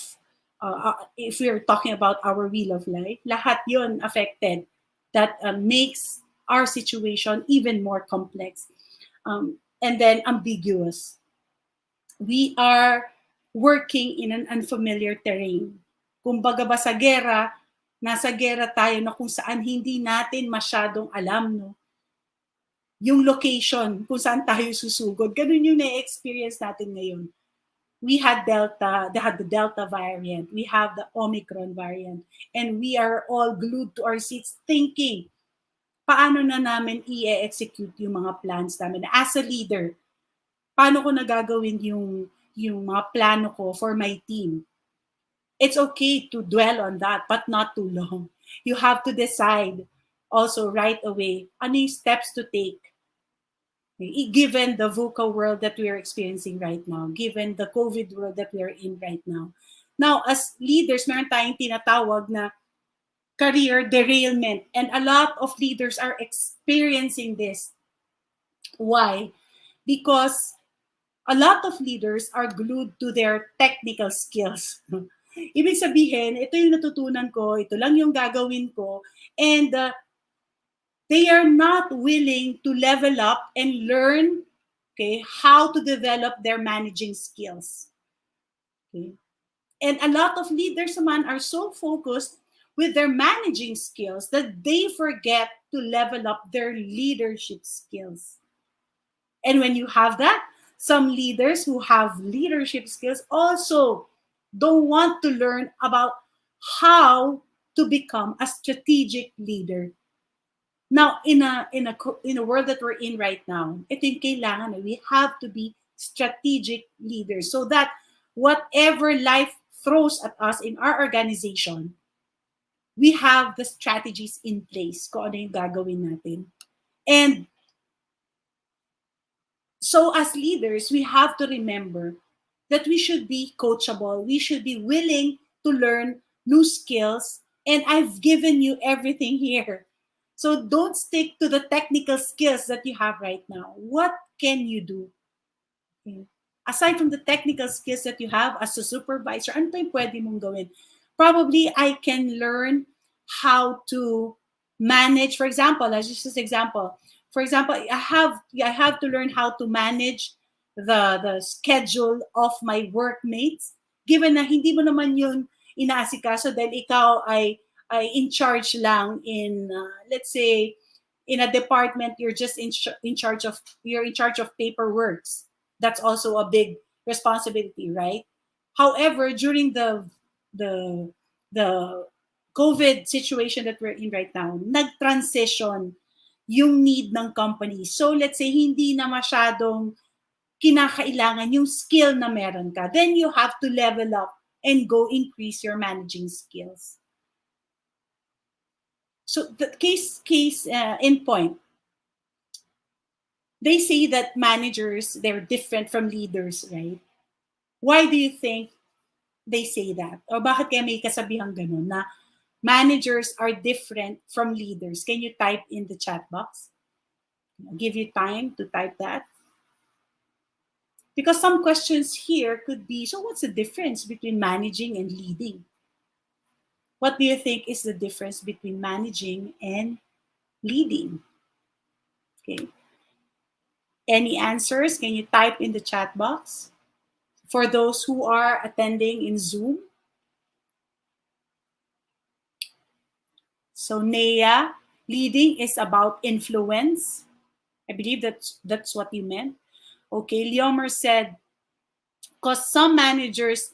if we're talking about our wheel of life, lahat yon affected. That makes our situation even more complex. And then ambiguous. We are working in an unfamiliar terrain. Kumbaga ba sa gera, nasa gera tayo na kung saan hindi natin masyadong alam, no? Yung location, kung saan tayo susugod. Ganun yung na-experience natin ngayon. We had the Delta variant, we have the Omicron variant, and we are all glued to our seats thinking, paano na namin i-execute yung mga plans namin. As a leader, paano ko nagagawin yung mga plano ko for my team? It's okay to dwell on that, but not too long. You have to decide also right away, ano yung steps to take given the VUCA world that we are experiencing right now, given the COVID world that we are in right now. Now, as leaders, meron tayong tinatawag na career derailment. And a lot of leaders are experiencing this. Why? Because a lot of leaders are glued to their technical skills. Ibig sabihin, ito yung natutunan ko, ito lang yung gagawin ko, and they are not willing to level up and learn, okay, how to develop their managing skills. Okay? And a lot of leaders naman are so focused with their managing skills that they forget to level up their leadership skills. And when you have that, some leaders who have leadership skills also don't want to learn about how to become a strategic leader. Now, in a world that we're in right now, ito yung kailangan, we have to be strategic leaders so that whatever life throws at us in our organization, we have the strategies in place kung ano yung gagawin natin. And so as leaders, we have to remember that we should be coachable. We should be willing to learn new skills. And I've given you everything here. So don't stick to the technical skills that you have right now. What can you do? Okay. Aside from the technical skills that you have as a supervisor, ano pa yung pwede mong gawin? Probably I can learn how to manage, for example, as just an example. For example, I have to learn how to manage the schedule of my workmates, given na hindi mo naman yun inaasikaso dahil ikaw ay in charge lang in let's say in a department you're just in charge of paperwork. That's also a big responsibility, right? However, during the COVID situation that we're in right now, nag-transition yung need ng company. So let's say hindi na masyadong kinakailangan yung skill na meron ka. Then you have to level up and go increase your managing skills. So the case in point, they say that managers, they're different from leaders, right? Why do you think they say that? Or bakit kaya may kasabihang ganun na managers are different from leaders? Can you type in the chat box? I'll give you time to type that. Because some questions here could be, so what's the difference between managing and leading? What do you think is the difference between managing and leading? Okay. Any answers? Can you type in the chat box? For those who are attending in Zoom. So Nea, leading is about influence. I believe that's what you meant. Okay, Leomer said, because some managers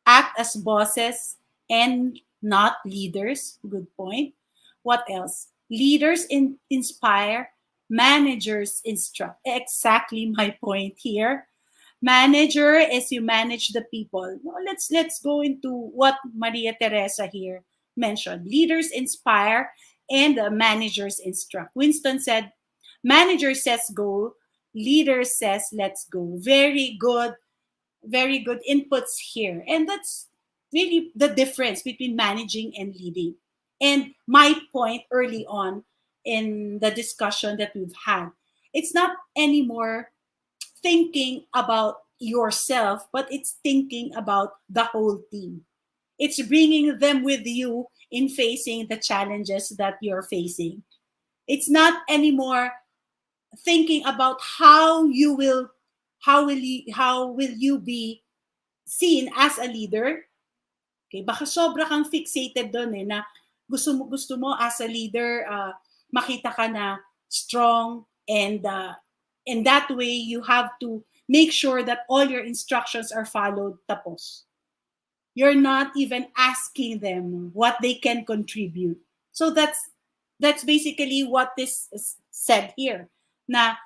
act as bosses and not leaders. Good point. What else? Leaders inspire, managers instruct. Exactly my point here. Manager is you manage the people. Well, let's go into what Maria Teresa here mentioned. Leaders inspire and managers instruct. Winston said, manager says go, leader says let's go. Very good inputs here. And that's really the difference between managing and leading. And my point early on in the discussion that we've had, it's not anymore thinking about yourself, but it's thinking about the whole team. It's bringing them with you in facing the challenges that you're facing. It's not anymore thinking about how will you be seen as a leader. Okay, baka sobra kang fixated doon na gusto mo as a leader, makita ka na strong, and that way you have to make sure that all your instructions are followed. Tapos you're not even asking them what they can contribute. So that's basically what this is said here. Na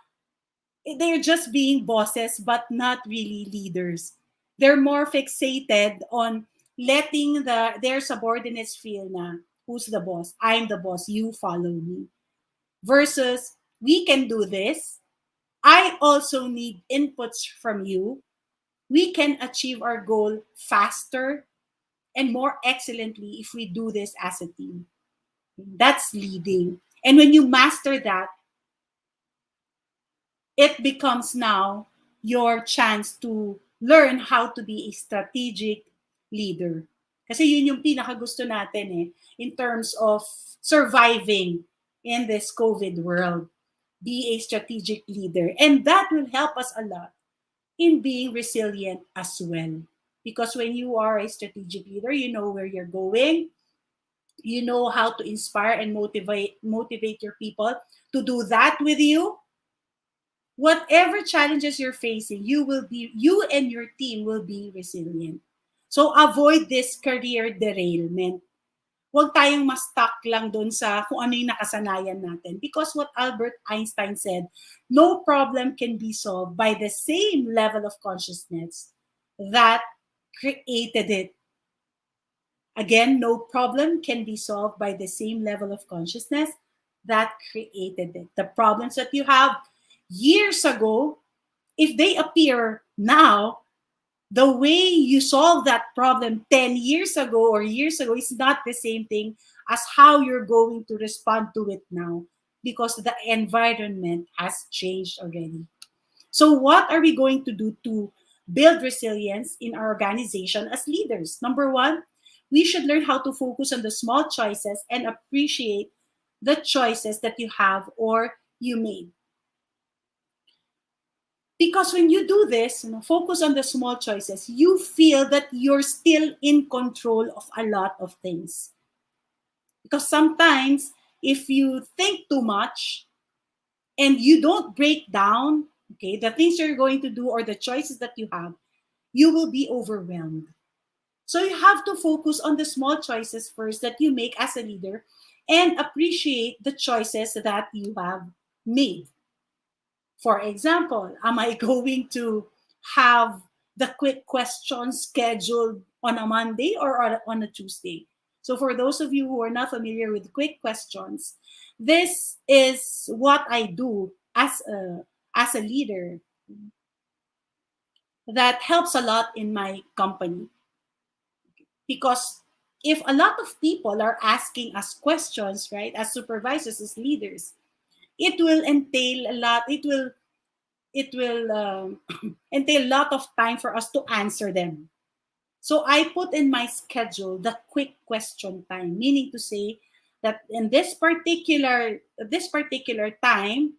they're just being bosses but not really leaders. They're more fixated on letting their subordinates feel na who's the boss? I'm the boss, you follow me. Versus we can do this. I also need inputs from you. We can achieve our goal faster and more excellently if we do this as a team. That's leading. And when you master that, it becomes now your chance to learn how to be a strategic leader. Kasi yun yung pinakagusto natin in terms of surviving in this COVID world. Be a strategic leader. And that will help us a lot in being resilient as well. Because when you are a strategic leader, you know where you're going. You know how to inspire and motivate your people to do that with you. Whatever challenges you're facing, you and your team will be resilient. So avoid this career derailment. Huwag tayong ma-stuck lang doon sa kung ano yung nakasanayan natin. Because what Albert Einstein said, no problem can be solved by the same level of consciousness that created it. Again, no problem can be solved by the same level of consciousness that created it. The problems that you have years ago, if they appear now, the way you solve that problem 10 years ago or years ago is not the same thing as how you're going to respond to it now, because the environment has changed already. So what are we going to do to build resilience in our organization as leaders? Number one, we should learn how to focus on the small choices and appreciate the choices that you have or you made. Because when you do this, focus on the small choices, you feel that you're still in control of a lot of things. Because sometimes if you think too much and you don't break down, okay, the things you're going to do or the choices that you have, you will be overwhelmed. So you have to focus on the small choices first that you make as a leader and appreciate the choices that you have made. For example, am I going to have the quick questions scheduled on a Monday or on a Tuesday? So for those of you who are not familiar with quick questions, this is what I do as as a leader that helps a lot in my company. Because if a lot of people are asking us questions, right, as supervisors, as leaders, it will entail a lot. It will entail a lot of time for us to answer them. So I put in my schedule the quick question time, meaning to say that in this particular time,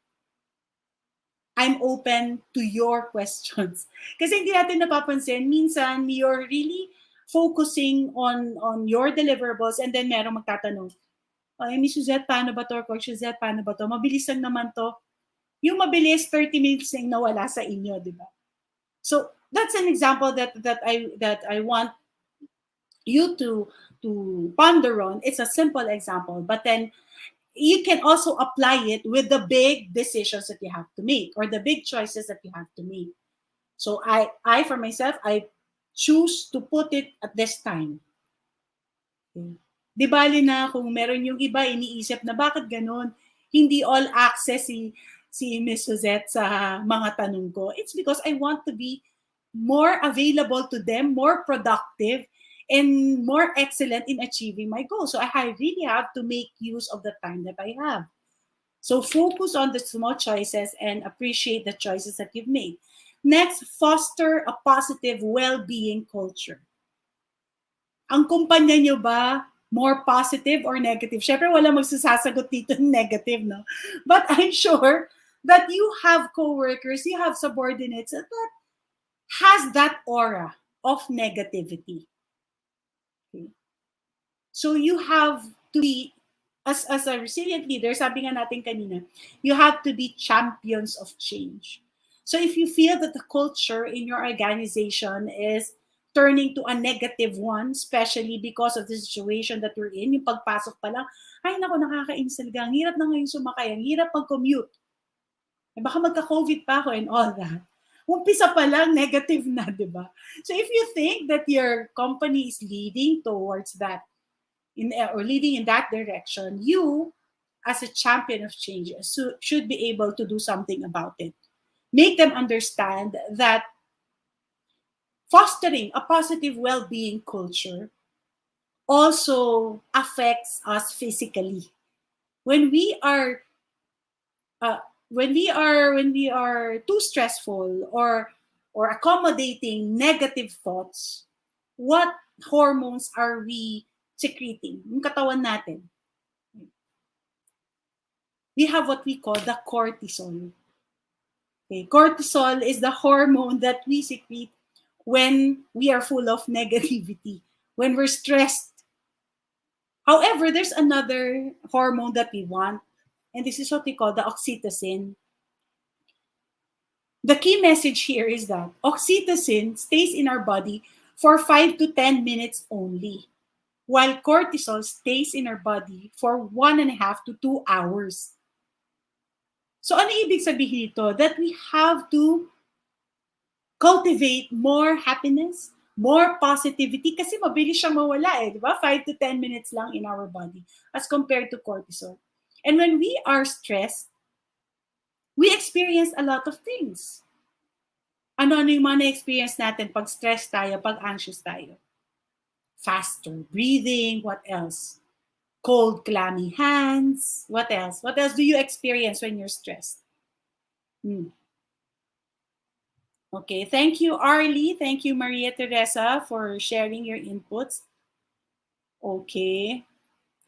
I'm open to your questions. Kasi hindi natin napapansin, minsan you're really focusing on your deliverables and then merong magtatanong, ay, Miss Suzette, paano ba to? Coach Suzette, paano ba to? Mabilis lang naman to. Yung mabilis, 30 minutes na nawala sa inyo, di ba? So that's an example that I want you to ponder on. It's a simple example, but then you can also apply it with the big decisions that you have to make or the big choices that you have to make. So I for myself, I choose to put it at this time. Okay. Di bali na kung meron yung iba iniisip na bakit ganun, hindi all access si Miss Suzette sa mga tanong ko. It's because I want to be more available to them, more productive, and more excellent in achieving my goals. So I really have to make use of the time that I have. So focus on the small choices and appreciate the choices that you've made. Next, foster a positive well-being culture. Ang kumpanya nyo ba more positive or negative? Syempre, wala magsasagot dito negative, no? But I'm sure that you have coworkers, you have subordinates that has that aura of negativity. Okay. So you have to be, as a resilient leader, sabi nga natin kanina, you have to be champions of change. So if you feel that the culture in your organization is turning to a negative one, especially because of the situation that we're in, yung pagpasok pa lang, ay nako, nakakainis talaga, ang hirap na ngayon sumakay, ang hirap mag-commute. Eh, baka magka-COVID pa ako and all that. Umpisa pa lang, negative na, di ba? So if you think that your company is leading towards that, or leading in that direction, you, as a champion of change, should be able to do something about it. Make them understand that fostering a positive well-being culture also affects us physically. When we are too stressful or accommodating negative thoughts, what hormones are we secreting? Yung katawan natin. We have what we call the cortisol. Okay. Cortisol is the hormone that we secrete when we are full of negativity, when we're stressed. However, there's another hormone that we want, and this is what we call the oxytocin. The key message here is that oxytocin stays in our body for 5 to 10 minutes only, while cortisol stays in our body for 1.5 to 2 hours. So ano ibig sabihin ito? That we have to cultivate more happiness, more positivity, kasi mabilis siyang mawala di ba? 5 to 10 minutes lang in our body as compared to cortisol. And when we are stressed, we experience a lot of things. Ano yung mga na-experience natin pag stressed tayo, pag anxious tayo? Faster breathing, what else? Cold, clammy hands, what else? What else do you experience when you're stressed? Okay, thank you, Arlie. Thank you, Maria Teresa, for sharing your inputs. Okay.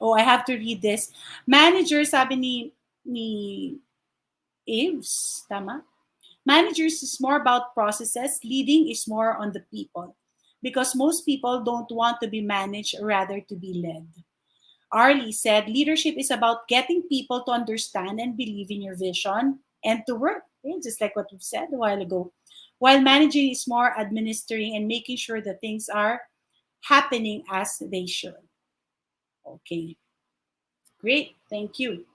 Oh, I have to read this. Manager, sabi ni Aves, tama? Managers is more about processes. Leading is more on the people. Because most people don't want to be managed, rather to be led. Arlie said, leadership is about getting people to understand and believe in your vision and to work. Okay? Just like what we've said a while ago. While managing is more administering and making sure that things are happening as they should. Okay. Great. Thank you.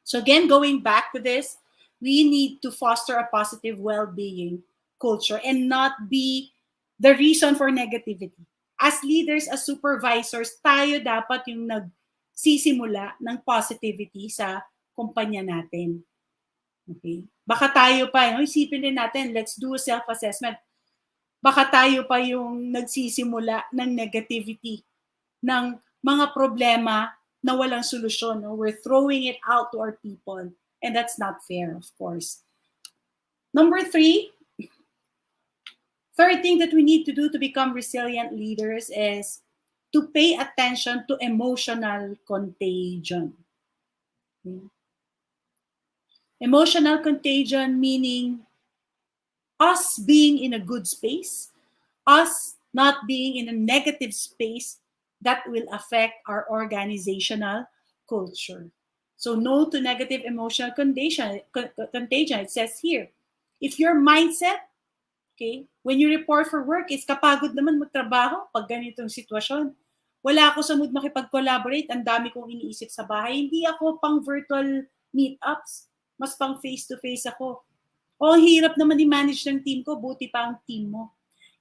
So again, going back to this, we need to foster a positive well-being culture and not be the reason for negativity. As leaders, as supervisors, tayo dapat yung nagsisimula ng positivity sa kumpanya natin. Okay? Baka tayo pa, isipin din natin, let's do a self-assessment. Baka tayo pa yung nagsisimula ng negativity, ng mga problema na walang solusyon. No? We're throwing it out to our people. And that's not fair, of course. Number third thing that we need to do to become resilient leaders is to pay attention to emotional contagion. Okay? Emotional contagion meaning us being in a good space, us not being in a negative space that will affect our organizational culture. So no to negative emotional contagion. It says here, if your mindset, okay, when you report for work, is kapagod naman magtrabaho pag ganitong sitwasyon. Wala ako sa mood makipag-collaborate, ang dami kong iniisip sa bahay. Hindi ako pang virtual meetups, mas pang face-to-face ako. O, hirap naman i-manage ng team ko, buti pa ang team mo.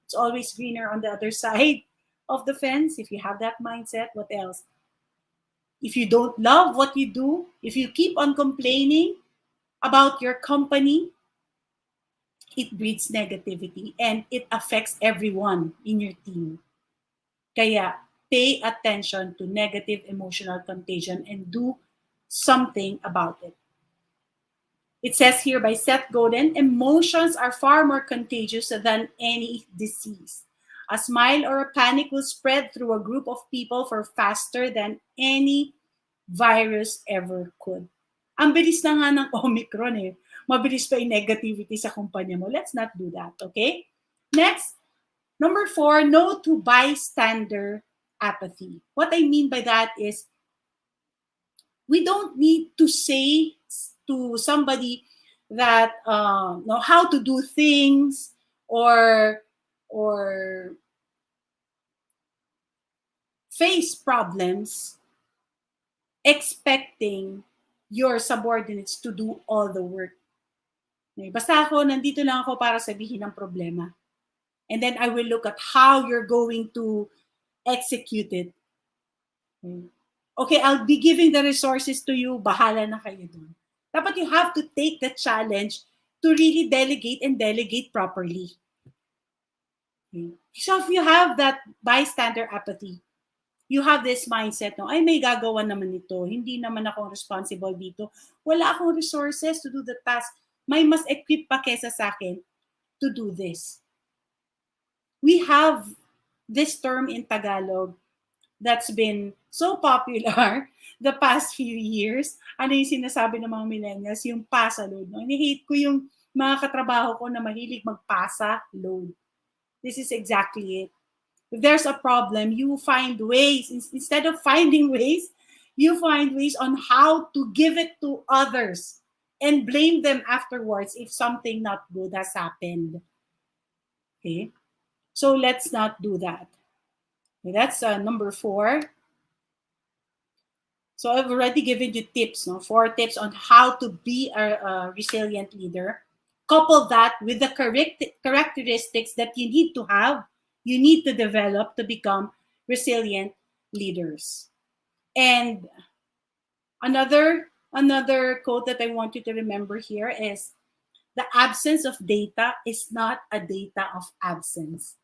It's always greener on the other side of the fence. If you have that mindset, what else? If you don't love what you do, if you keep on complaining about your company, it breeds negativity and it affects everyone in your team. Kaya, pay attention to negative emotional contagion and do something about it. It says here by Seth Godin, emotions are far more contagious than any disease. A smile or a panic will spread through a group of people for faster than any virus ever could. Ang bilis na nga ng Omicron eh. Mabilis pa yung negativity sa kumpanya mo. Let's not do that, okay? Next, number 4, no to bystander apathy. What I mean by that is we don't need to say to somebody that know how to do things or face problems expecting your subordinates to do all the work. Basta ako, nandito lang ako para sabihin ang problema. And then I will look at how you're going to execute it. Okay, I'll be giving the resources to you. Bahala na kayo dun. Dapat you have to take the challenge to really delegate and delegate properly. Okay. So if you have that bystander apathy, you have this mindset, no, ay may gagawa naman ito, hindi naman ako responsible dito, wala akong resources to do the task, may mas equip pa kesa sa akin to do this. We have this term in Tagalog that's been so popular the past few years. Ano yung sinasabi ng mga millennials? Yung pasa load. No? Ini-hate ko yung mga katrabaho ko na mahilig magpasa load. This is exactly it. If there's a problem, you find ways. Instead of finding ways, you find ways on how to give it to others and blame them afterwards if something not good has happened. Okay? So let's not do that. Okay, that's number 4. So I've already given you tips, 4 tips on how to be a resilient leader. Couple that with the characteristics that you need to have, you need to develop to become resilient leaders. And another quote that I want you to remember here is, the absence of data is not a data of absence.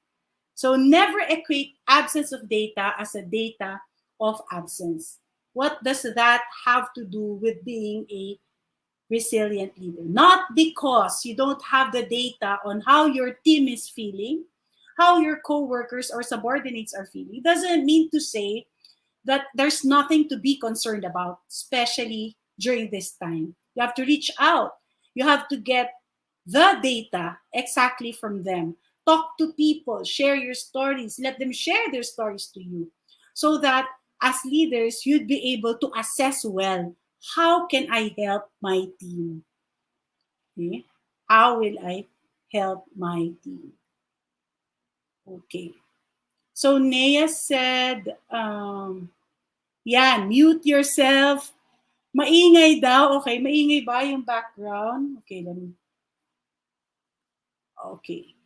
So never equate absence of data as a data of absence. What does that have to do with being a resilient leader? Not because you don't have the data on how your team is feeling, how your coworkers or subordinates are feeling. It doesn't mean to say that there's nothing to be concerned about, especially during this time. You have to reach out. You have to get the data exactly from them. Talk to people, share your stories, let them share their stories to you, so that as leaders, you'd be able to assess well, how can I help my team? Okay? How will I help my team? Okay. So Nea said, mute yourself. Maingay daw. Okay, maingay ba yung background? Okay, let me. Okay.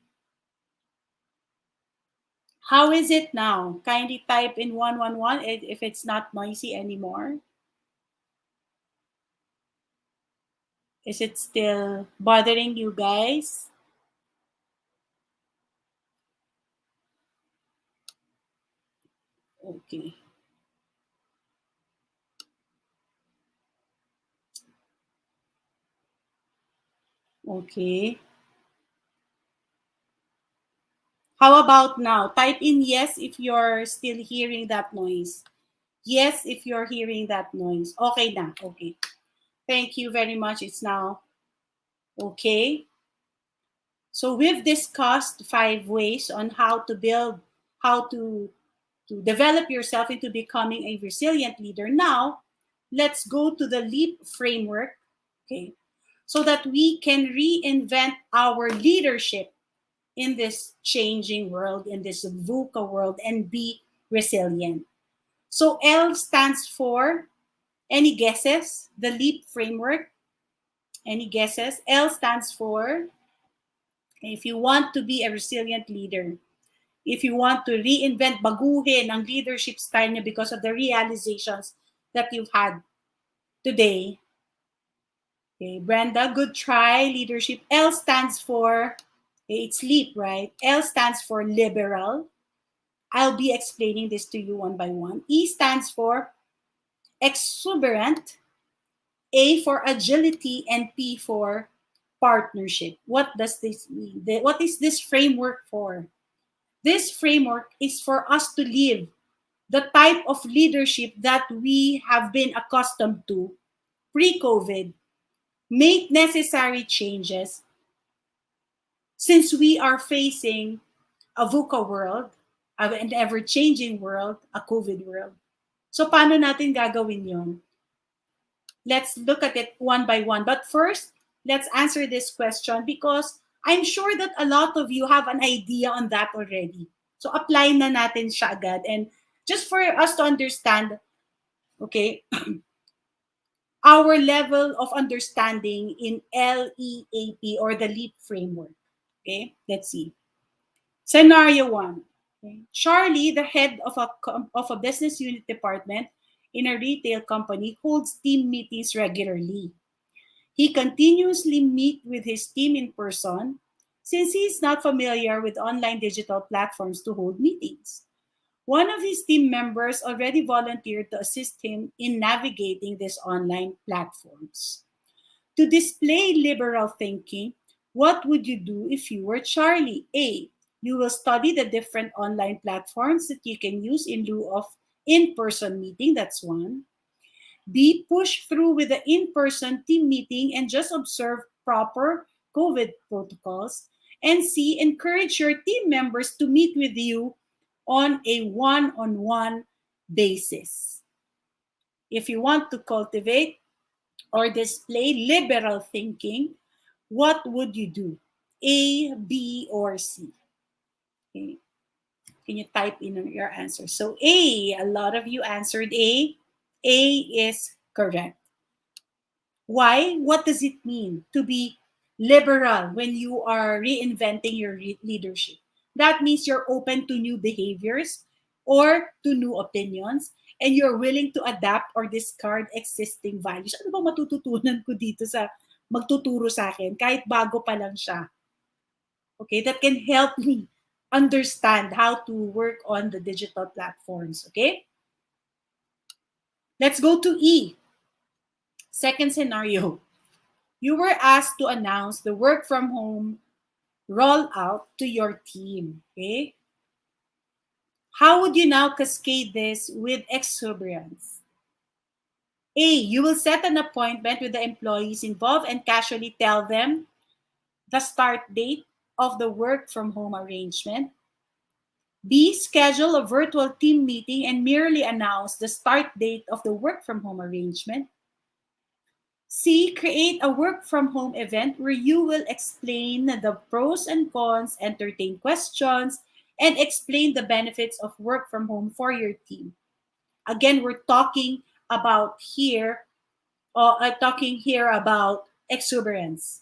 How is it now? Kindly type in 111 if it's not noisy anymore. Is it still bothering you guys? Okay. Okay. How about now? Type in yes if you're still hearing that noise. Yes if you're hearing that noise. Okay na. Okay. Thank you very much. It's now okay. So we've discussed 5 ways on how to build, how to develop yourself into becoming a resilient leader. Now, let's go to the LEAP framework, okay, so that we can reinvent our leadership in this changing world, in this VUCA world, and be resilient. So L stands for, any guesses? The LEAP framework, any guesses? L stands for, if you want to be a resilient leader, if you want to reinvent, baguhin ang leadership style niyo because of the realizations that you've had today. Okay, Brenda, good try. Leadership. L stands for, okay, it's LEAP, right? L stands for liberal. I'll be explaining this to you one by one. E stands for exuberant. A for agility, and P for partnership. What does this mean? What is this framework for? This framework is for us to live the type of leadership that we have been accustomed to pre-COVID, make necessary changes since we are facing a VUCA world, an ever-changing world, a COVID world. So paano natin gagawin yon? Let's look at it one by one. But first, let's answer this question because I'm sure that a lot of you have an idea on that already. So apply na natin siya agad. And just for us to understand, okay, our level of understanding in LEAP or the LEAP framework. Okay, let's see. Scenario one. Okay. Charlie, the head of a business unit department in a retail company, holds team meetings regularly. He continuously meets with his team in person since he is not familiar with online digital platforms to hold meetings. One of his team members already volunteered to assist him in navigating these online platforms. To display liberal thinking, what would you do if you were Charlie? A. You will study the different online platforms that you can use in lieu of in person meeting. That's one. B. Push through with the in person team meeting and just observe proper COVID protocols. And C. Encourage your team members to meet with you on a one on one basis. If you want to cultivate or display liberal thinking, what would you do? A, B, or C? Okay. Can you type in your answer? So A lot of you answered A. A is correct. Why? What does it mean to be liberal when you are reinventing your leadership? That means you're open to new behaviors or to new opinions, and you're willing to adapt or discard existing values. Ano ba matututunan ko dito sa magtuturo sa akin? Kahit bago pa lang siya. Okay, that can help me understand how to work on the digital platforms. Okay, let's go to E. Second scenario. You were asked to announce the work from home rollout to your team. Okay, how would you now cascade this with exuberance? A. You will set an appointment with the employees involved and casually tell them the start date of the work from home arrangement. B. Schedule a virtual team meeting and merely announce the start date of the work from home arrangement. C. Create a work from home event where you will explain the pros and cons, entertain questions, and explain the benefits of work from home for your team. Again, we're talking about here about exuberance.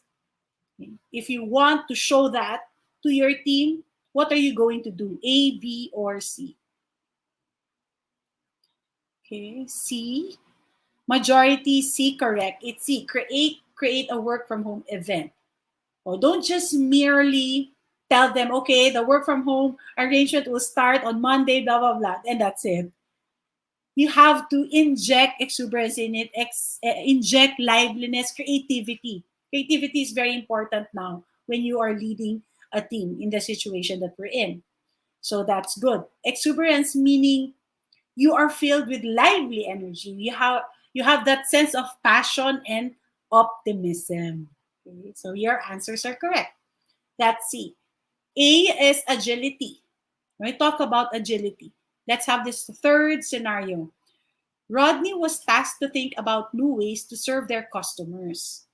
If you want to show that to your team, what are you going to do? A, B, or C? Okay, C. Majority C, correct. It's C. Create create a work from home event. Or don't just merely tell them, okay, the work from home arrangement will start on Monday, blah, blah, blah, and that's it. You have to inject exuberance in it, inject liveliness, creativity. Creativity is very important now when you are leading a team in the situation that we're in. So that's good. Exuberance meaning you are filled with lively energy. You have that sense of passion and optimism. Okay, so your answers are correct. That's C. A is agility. When we talk about agility, let's have this third scenario. Rodney was tasked to think about new ways to serve their customers.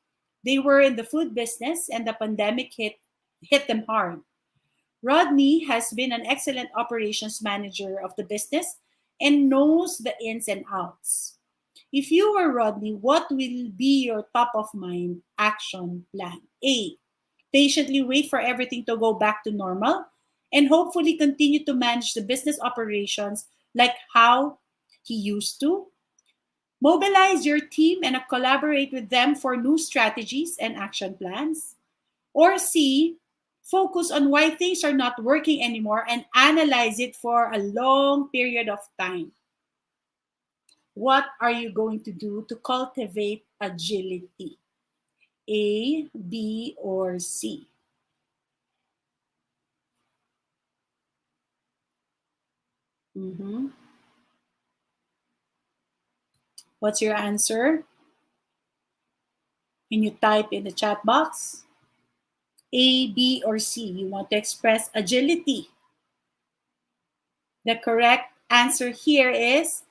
They were in the food business and the pandemic hit them hard. Rodney has been an excellent operations manager of the business and knows the ins and outs. If you were Rodney, what will be your top of mind action plan? A. Patiently wait for everything to go back to normal and hopefully continue to manage the business operations like how he used to. Mobilize your team and collaborate with them for new strategies and action plans. Or C, focus on why things are not working anymore and analyze it for a long period of time. What are you going to do to cultivate agility? A, B, or C? Mhm. What's your answer? Can you type in the chat box? A, B, or C? You want to express agility. The correct answer here is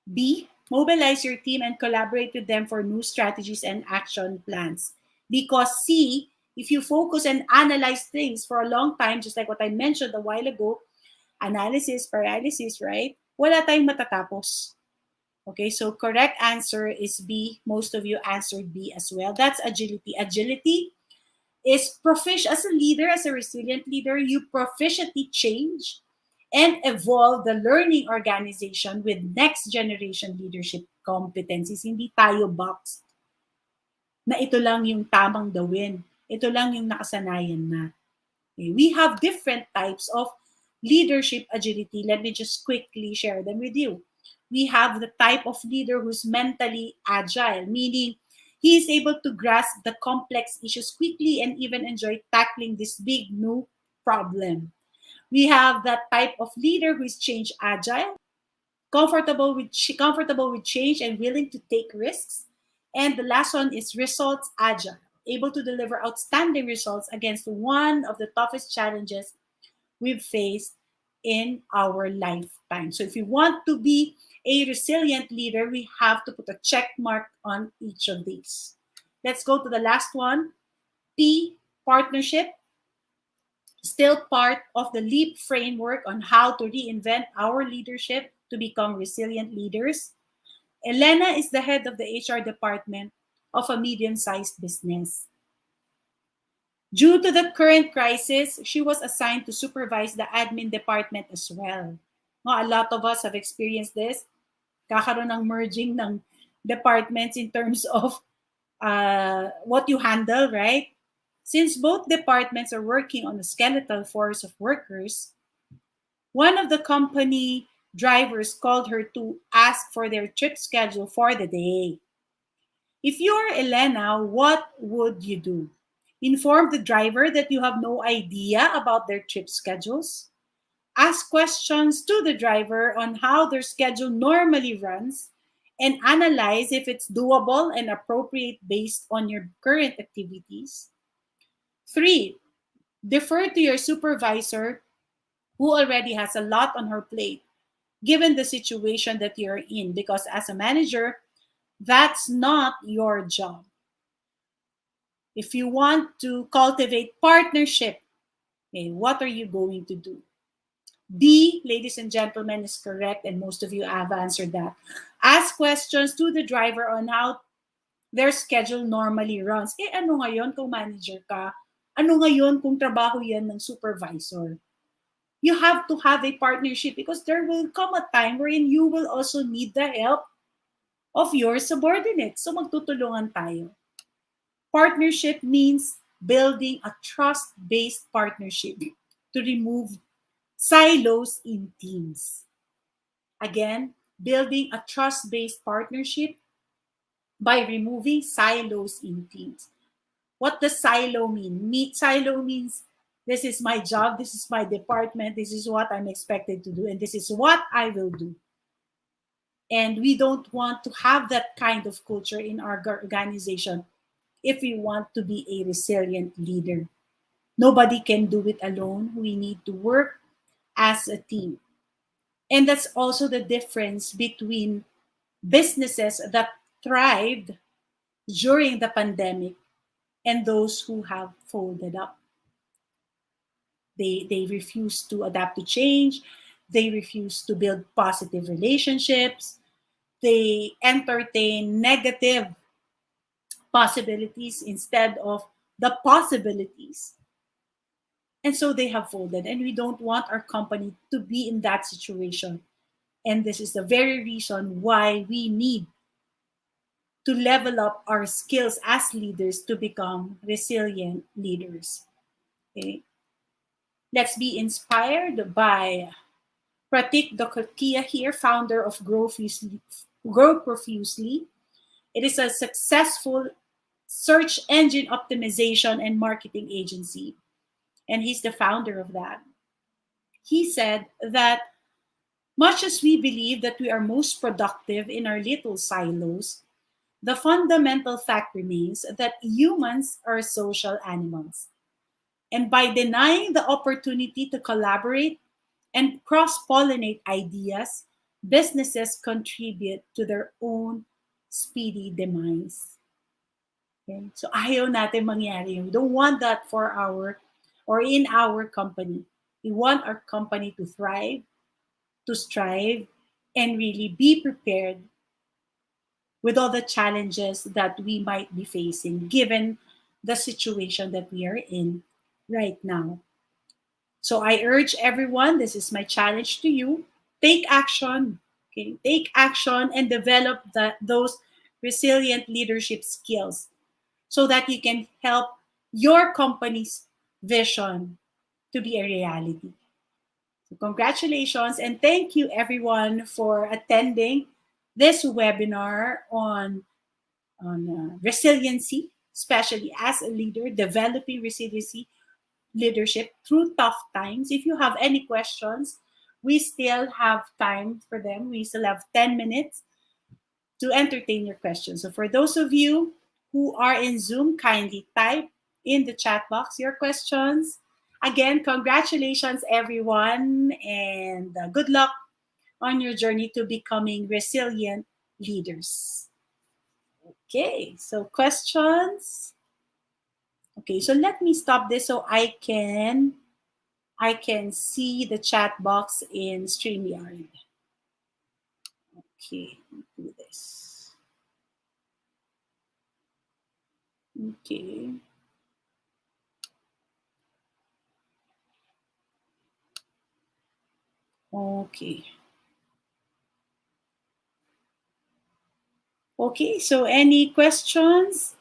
B. Mobilize your team and collaborate with them for new strategies and action plans. Because C, if you focus and analyze things for a long time, just like what I mentioned a while ago, analysis, paralysis, right? Wala tayong matatapos. Okay, so correct answer is B. Most of you answered B as well. That's agility. Agility is proficient as a leader, as a resilient leader, you proficiently change and evolve the learning organization with next generation leadership competencies. Hindi tayo boxed na ito lang yung tamang gawin. Ito lang yung nakasanayan na. Okay, we have different types of leadership agility. Let me just quickly share them with you. We have the type of leader who's mentally agile, meaning he is able to grasp the complex issues quickly and even enjoy tackling this big new problem. We have that type of leader who is change agile, comfortable with change and willing to take risks. And the last one is results agile, able to deliver outstanding results against one of the toughest challenges we've faced in our lifetime. So if you want to be a resilient leader, we have to put a check mark on each of these. Let's go to the last one. P, partnership. Still part of the LEAP framework on how to reinvent our leadership to become resilient leaders. Elena is the head of the HR department of a medium-sized business. Due to the current crisis, she was assigned to supervise the admin department as well. A lot of us have experienced this. Kakaroon ng merging ng departments in terms of what you handle, right? Since both departments are working on a skeletal force of workers, one of the company drivers called her to ask for their trip schedule for the day. If you're Elena, what would you do? Inform the driver that you have no idea about their trip schedules? Ask questions to the driver on how their schedule normally runs and analyze if it's doable and appropriate based on your current activities. 3, defer to your supervisor who already has a lot on her plate given the situation that you're in, because as a manager, that's not your job. If you want to cultivate partnership, okay, what are you going to do? B, ladies and gentlemen, is correct, and most of you have answered that. Ask questions to the driver on how their schedule normally runs. Ano ngayon kung manager ka? Ano ngayon kung trabaho yan ng supervisor? You have to have a partnership because there will come a time wherein you will also need the help of your subordinates. So magtutulungan tayo. Partnership means building a trust-based partnership to remove silos in teams. Again, building a trust-based partnership by removing silos in teams. What does silo mean? Silo means this is my job, this is my department, this is what I'm expected to do, and this is what I will do. And we don't want to have that kind of culture in our organization if we want to be a resilient leader. Nobody can do it alone. We need to work as a team. And that's also the difference between businesses that thrived during the pandemic and those who have folded up. They refuse to adapt to change. They refuse to build positive relationships. They entertain negative possibilities instead of the possibilities. And so they have folded. And we don't want our company to be in that situation. And this is the very reason why we need to level up our skills as leaders to become resilient leaders. Okay? Let's be inspired by Pratik Dokhatia here, founder of Grow Profusely. It is a successful search engine optimization and marketing agency, and he's the founder of that. He said that much as we believe that we are most productive in our little silos, the fundamental fact remains that humans are social animals. And by denying the opportunity to collaborate and cross-pollinate ideas, businesses contribute to their own speedy demise. Okay? So ayaw natin mangyari yun. We don't want that for our or in our company. We want our company to thrive, to strive, and really be prepared with all the challenges that we might be facing given the situation that we are in right now. So I urge everyone, this is my challenge to you, take action. Okay? Take action and develop those resilient leadership skills so that you can help your company's vision to be a reality. So congratulations and thank you everyone for attending this webinar on resiliency, especially as a leader, developing resiliency leadership through tough times. If you have any questions, we still have time for them. We still have 10 minutes to entertain your questions. So for those of you who are in Zoom, kindly type in the chat box your questions. Again, congratulations everyone and good luck on your journey to becoming resilient leaders. Okay, so questions. Okay, so let me stop this so I can see the chat box in StreamYard. Okay, do this. Okay. Okay. Okay, so any questions?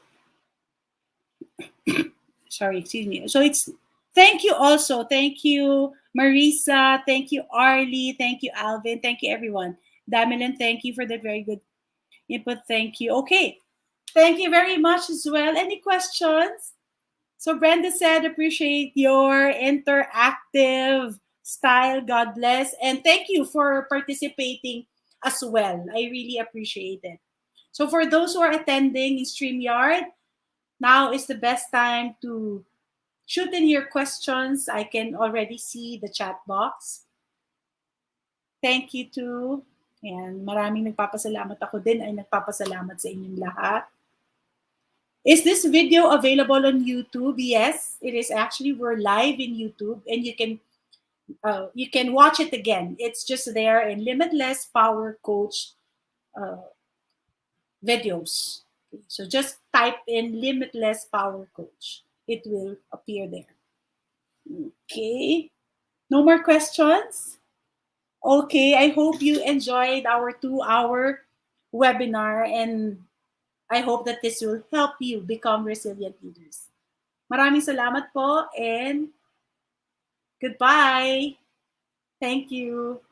Sorry, excuse me. So it's thank you also. Thank you, Marisa. Thank you, Arlie. Thank you, Alvin. Thank you, everyone. Damilin, thank you for the very good input. Thank you. Okay. Thank you very much as well. Any questions? So Brenda said, appreciate your interactive style. God bless. And thank you for participating as well. I really appreciate it. So for those who are attending in StreamYard, now is the best time to shoot in your questions. I can already see the chat box. Thank you too. And maraming nagpapasalamat. Ako din ay nagpapasalamat sa inyong lahat. Is this video available on YouTube? Yes, it is. Actually, we're live in YouTube, and you can watch it again. It's just there in Limitless Power Coach videos. Okay, so just type in Limitless Power Coach. It will appear there. Okay. No more questions? Okay, I hope you enjoyed our 2-hour webinar and I hope that this will help you become resilient leaders. Maraming salamat po and goodbye. Thank you.